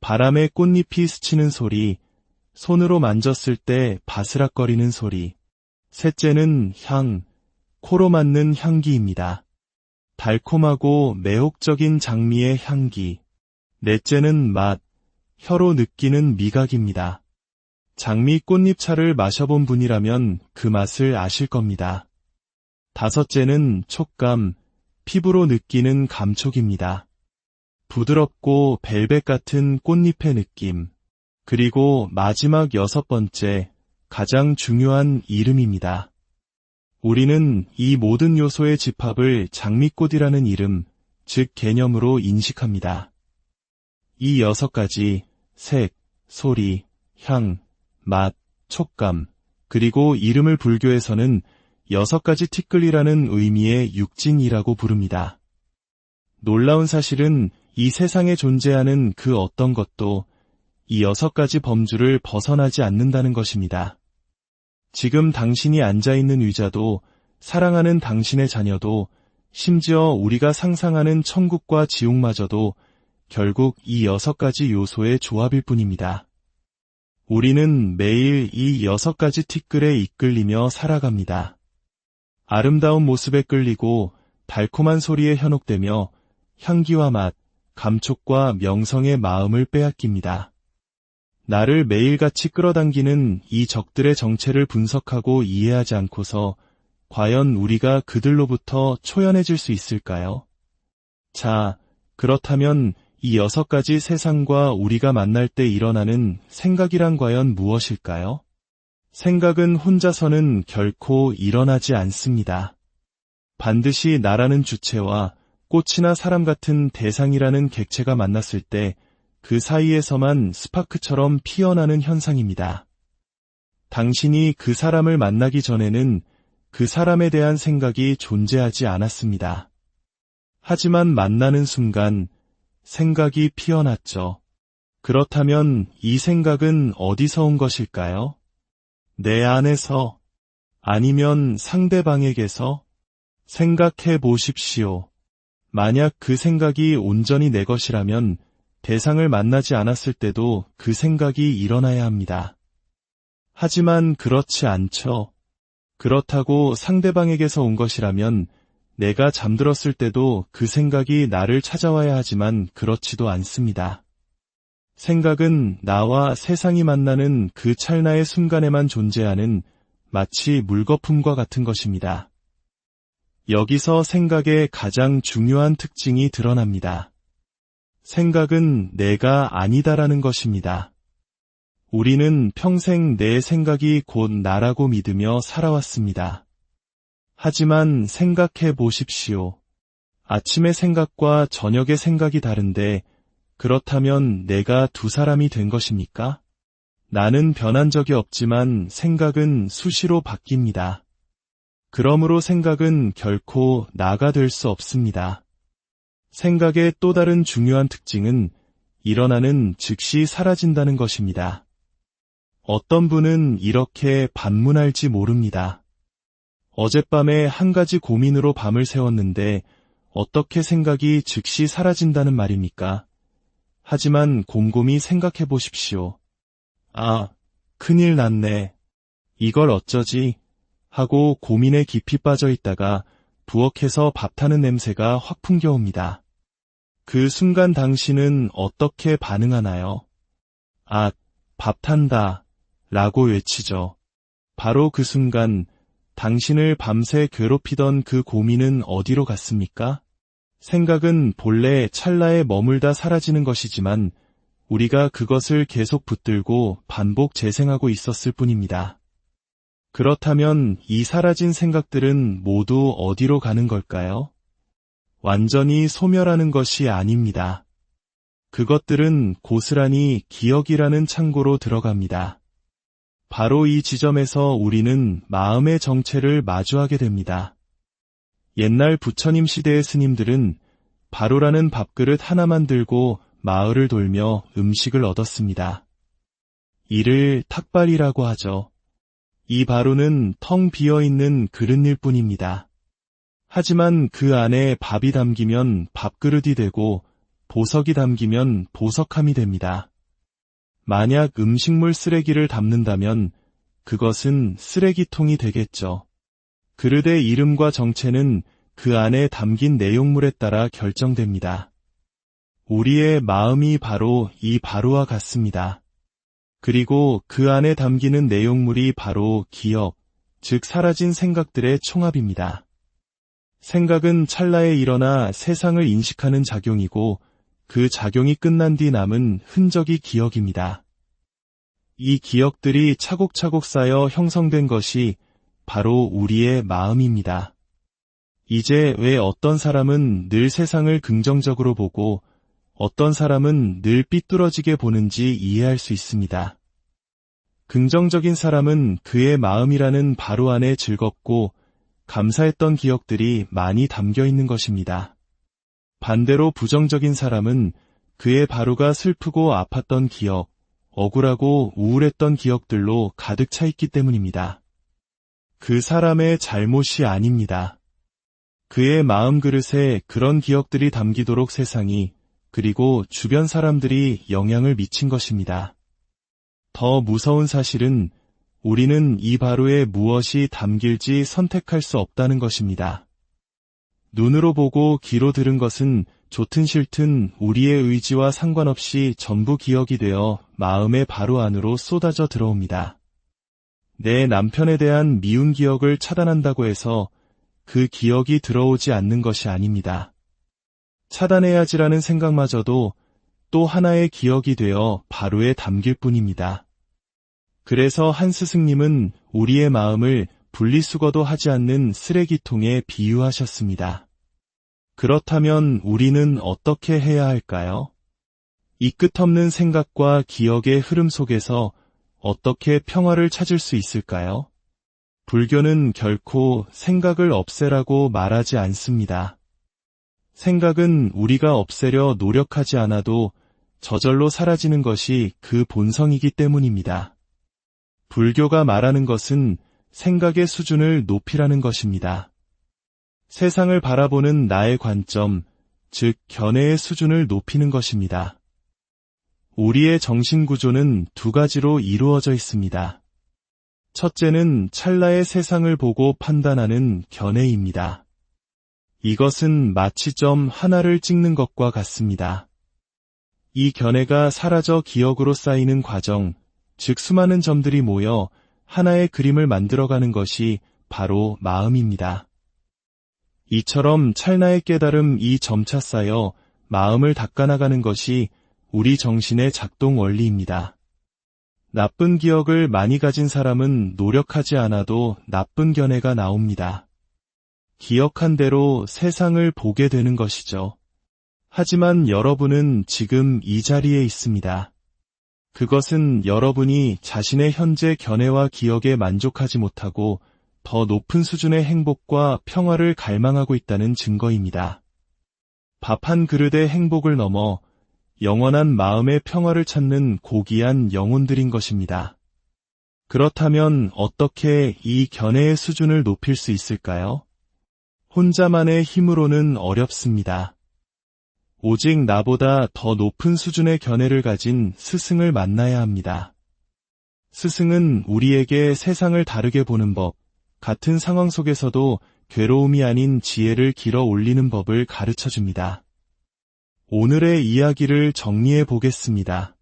바람에 꽃잎이 스치는 소리, 손으로 만졌을 때 바스락거리는 소리. 셋째는 향, 코로 맡는 향기입니다. 달콤하고 매혹적인 장미의 향기. 넷째는 맛, 혀로 느끼는 미각입니다. 장미 꽃잎차를 마셔본 분이라면 그 맛을 아실 겁니다. 다섯째는 촉감, 피부로 느끼는 감촉입니다. 부드럽고 벨벳 같은 꽃잎의 느낌. 그리고 마지막 6번째, 가장 중요한 이름입니다. 우리는 이 모든 요소의 집합을 장미꽃이라는 이름, 즉 개념으로 인식합니다. 이 6가지 색, 소리, 향, 맛, 촉감, 그리고 이름을 불교에서는 6가지 티끌이라는 의미의 육진이라고 부릅니다. 놀라운 사실은 이 세상에 존재하는 그 어떤 것도 이 6가지 범주를 벗어나지 않는다는 것입니다. 지금 당신이 앉아있는 의자도, 사랑하는 당신의 자녀도, 심지어 우리가 상상하는 천국과 지옥마저도 결국 이 6가지 요소의 조합일 뿐입니다. 우리는 매일 이 6가지 티끌에 이끌리며 살아갑니다. 아름다운 모습에 끌리고 달콤한 소리에 현혹되며 향기와 맛, 감촉과 명성의 마음을 빼앗깁니다. 나를 매일같이 끌어당기는 이 적들의 정체를 분석하고 이해하지 않고서 과연 우리가 그들로부터 초연해질 수 있을까요? 자, 그렇다면 이 6가지 세상과 우리가 만날 때 일어나는 생각이란 과연 무엇일까요? 생각은 혼자서는 결코 일어나지 않습니다. 반드시 나라는 주체와 꽃이나 사람 같은 대상이라는 객체가 만났을 때 그 사이에서만 스파크처럼 피어나는 현상입니다. 당신이 그 사람을 만나기 전에는 그 사람에 대한 생각이 존재하지 않았습니다. 하지만 만나는 순간 생각이 피어났죠. 그렇다면 이 생각은 어디서 온 것일까요? 내 안에서, 아니면 상대방에게서? 생각해 보십시오. 만약 그 생각이 온전히 내 것이라면 대상을 만나지 않았을 때도 그 생각이 일어나야 합니다. 하지만 그렇지 않죠. 그렇다고 상대방에게서 온 것이라면 내가 잠들었을 때도 그 생각이 나를 찾아와야 하지만 그렇지도 않습니다. 생각은 나와 세상이 만나는 그 찰나의 순간에만 존재하는 마치 물거품과 같은 것입니다. 여기서 생각의 가장 중요한 특징이 드러납니다. 생각은 내가 아니다라는 것입니다. 우리는 평생 내 생각이 곧 나라고 믿으며 살아왔습니다. 하지만 생각해 보십시오. 아침의 생각과 저녁의 생각이 다른데 그렇다면 내가 두 사람이 된 것입니까? 나는 변한 적이 없지만 생각은 수시로 바뀝니다. 그러므로 생각은 결코 나가 될 수 없습니다. 생각의 또 다른 중요한 특징은 일어나는 즉시 사라진다는 것입니다. 어떤 분은 이렇게 반문할지 모릅니다. 어젯밤에 한 가지 고민으로 밤을 새웠는데 어떻게 생각이 즉시 사라진다는 말입니까? 하지만 곰곰이 생각해 보십시오. 아, 큰일 났네. 이걸 어쩌지? 하고 고민에 깊이 빠져 있다가 부엌에서 밥 타는 냄새가 확 풍겨옵니다. 그 순간 당신은 어떻게 반응하나요? 아, 밥 탄다 라고 외치죠. 바로 그 순간 당신을 밤새 괴롭히던 그 고민은 어디로 갔습니까? 생각은 본래 찰나에 머물다 사라지는 것이지만 우리가 그것을 계속 붙들고 반복 재생하고 있었을 뿐입니다. 그렇다면 이 사라진 생각들은 모두 어디로 가는 걸까요? 완전히 소멸하는 것이 아닙니다. 그것들은 고스란히 기억이라는 창고로 들어갑니다. 바로 이 지점에서 우리는 마음의 정체를 마주하게 됩니다. 옛날 부처님 시대의 스님들은 바로라는 밥그릇 하나만 들고 마을을 돌며 음식을 얻었습니다. 이를 탁발이라고 하죠. 이 바로는 텅 비어있는 그릇일 뿐입니다. 하지만 그 안에 밥이 담기면 밥그릇이 되고 보석이 담기면 보석함이 됩니다. 만약 음식물 쓰레기를 담는다면 그것은 쓰레기통이 되겠죠. 그릇의 이름과 정체는 그 안에 담긴 내용물에 따라 결정됩니다. 우리의 마음이 바로 이 바로와 같습니다. 그리고 그 안에 담기는 내용물이 바로 기억, 즉 사라진 생각들의 총합입니다. 생각은 찰나에 일어나 세상을 인식하는 작용이고 그 작용이 끝난 뒤 남은 흔적이 기억입니다. 이 기억들이 차곡차곡 쌓여 형성된 것이 바로 우리의 마음입니다. 이제 왜 어떤 사람은 늘 세상을 긍정적으로 보고 어떤 사람은 늘 삐뚤어지게 보는지 이해할 수 있습니다. 긍정적인 사람은 그의 마음이라는 바로 안에 즐겁고 감사했던 기억들이 많이 담겨 있는 것입니다. 반대로 부정적인 사람은 그의 바로가 슬프고 아팠던 기억, 억울하고 우울했던 기억들로 가득 차 있기 때문입니다. 그 사람의 잘못이 아닙니다. 그의 마음 그릇에 그런 기억들이 담기도록 세상이 그리고 주변 사람들이 영향을 미친 것입니다. 더 무서운 사실은 우리는 이 바로에 무엇이 담길지 선택할 수 없다는 것입니다. 눈으로 보고 귀로 들은 것은 좋든 싫든 우리의 의지와 상관없이 전부 기억이 되어 마음의 바로 안으로 쏟아져 들어옵니다. 내 남편에 대한 미운 기억을 차단한다고 해서 그 기억이 들어오지 않는 것이 아닙니다. 차단해야지라는 생각마저도 또 하나의 기억이 되어 바로에 담길 뿐입니다. 그래서 한 스승님은 우리의 마음을 분리수거도 하지 않는 쓰레기통에 비유하셨습니다. 그렇다면 우리는 어떻게 해야 할까요? 이 끝없는 생각과 기억의 흐름 속에서 어떻게 평화를 찾을 수 있을까요? 불교는 결코 생각을 없애라고 말하지 않습니다. 생각은 우리가 없애려 노력하지 않아도 저절로 사라지는 것이 그 본성이기 때문입니다. 불교가 말하는 것은 생각의 수준을 높이라는 것입니다. 세상을 바라보는 나의 관점, 즉 견해의 수준을 높이는 것입니다. 우리의 정신구조는 두 가지로 이루어져 있습니다. 첫째는 찰나의 세상을 보고 판단하는 견해입니다. 이것은 마치 점 하나를 찍는 것과 같습니다. 이 견해가 사라져 기억으로 쌓이는 과정, 즉 수많은 점들이 모여 하나의 그림을 만들어가는 것이 바로 마음입니다. 이처럼 찰나의 깨달음 이 점차 쌓여 마음을 닦아나가는 것이 우리 정신의 작동 원리입니다. 나쁜 기억을 많이 가진 사람은 노력하지 않아도 나쁜 견해가 나옵니다. 기억한 대로 세상을 보게 되는 것이죠. 하지만 여러분은 지금 이 자리에 있습니다. 그것은 여러분이 자신의 현재 견해와 기억에 만족하지 못하고 더 높은 수준의 행복과 평화를 갈망하고 있다는 증거입니다. 밥 한 그릇의 행복을 넘어 영원한 마음의 평화를 찾는 고귀한 영혼들인 것입니다. 그렇다면 어떻게 이 견해의 수준을 높일 수 있을까요? 혼자만의 힘으로는 어렵습니다. 오직 나보다 더 높은 수준의 견해를 가진 스승을 만나야 합니다. 스승은 우리에게 세상을 다르게 보는 법, 같은 상황 속에서도 괴로움이 아닌 지혜를 길어 올리는 법을 가르쳐줍니다. 오늘의 이야기를 정리해 보겠습니다.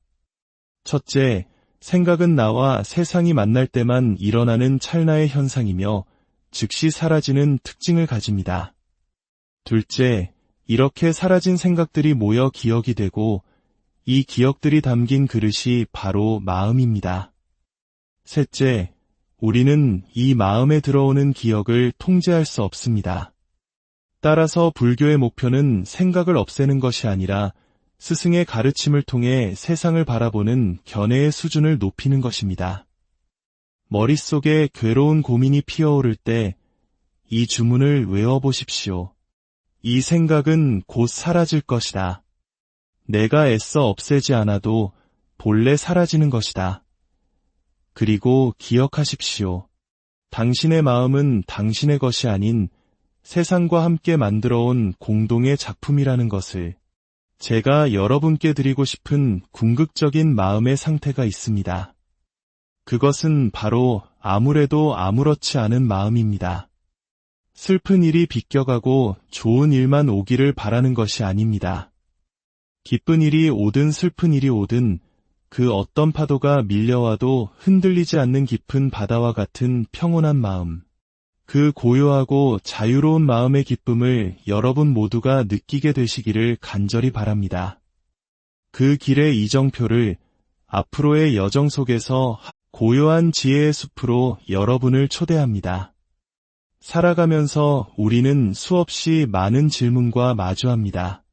첫째, 생각은 나와 세상이 만날 때만 일어나는 찰나의 현상이며 즉시 사라지는 특징을 가집니다. 둘째, 이렇게 사라진 생각들이 모여 기억이 되고 이 기억들이 담긴 그릇이 바로 마음입니다. 셋째, 우리는 이 마음에 들어오는 기억을 통제할 수 없습니다. 따라서 불교의 목표는 생각을 없애는 것이 아니라 스승의 가르침을 통해 세상을 바라보는 견해의 수준을 높이는 것입니다. 머릿속에 괴로운 고민이 피어오를 때 이 주문을 외워보십시오. 이 생각은 곧 사라질 것이다. 내가 애써 없애지 않아도 본래 사라지는 것이다. 그리고 기억하십시오. 당신의 마음은 당신의 것이 아닌 세상과 함께 만들어온 공동의 작품이라는 것을. 제가 여러분께 드리고 싶은 궁극적인 마음의 상태가 있습니다. 그것은 바로 아무래도 아무렇지 않은 마음입니다. 슬픈 일이 비껴가고 좋은 일만 오기를 바라는 것이 아닙니다. 기쁜 일이 오든 슬픈 일이 오든 그 어떤 파도가 밀려와도 흔들리지 않는 깊은 바다와 같은 평온한 마음. 그 고요하고 자유로운 마음의 기쁨을 여러분 모두가 느끼게 되시기를 간절히 바랍니다. 그 길의 이정표를 앞으로의 여정 속에서 고요한 지혜의 숲으로 여러분을 초대합니다. 살아가면서 우리는 수없이 많은 질문과 마주합니다.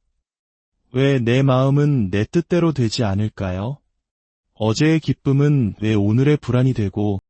왜 내 마음은 내 뜻대로 되지 않을까요? 어제의 기쁨은 왜 오늘의 불안이 되고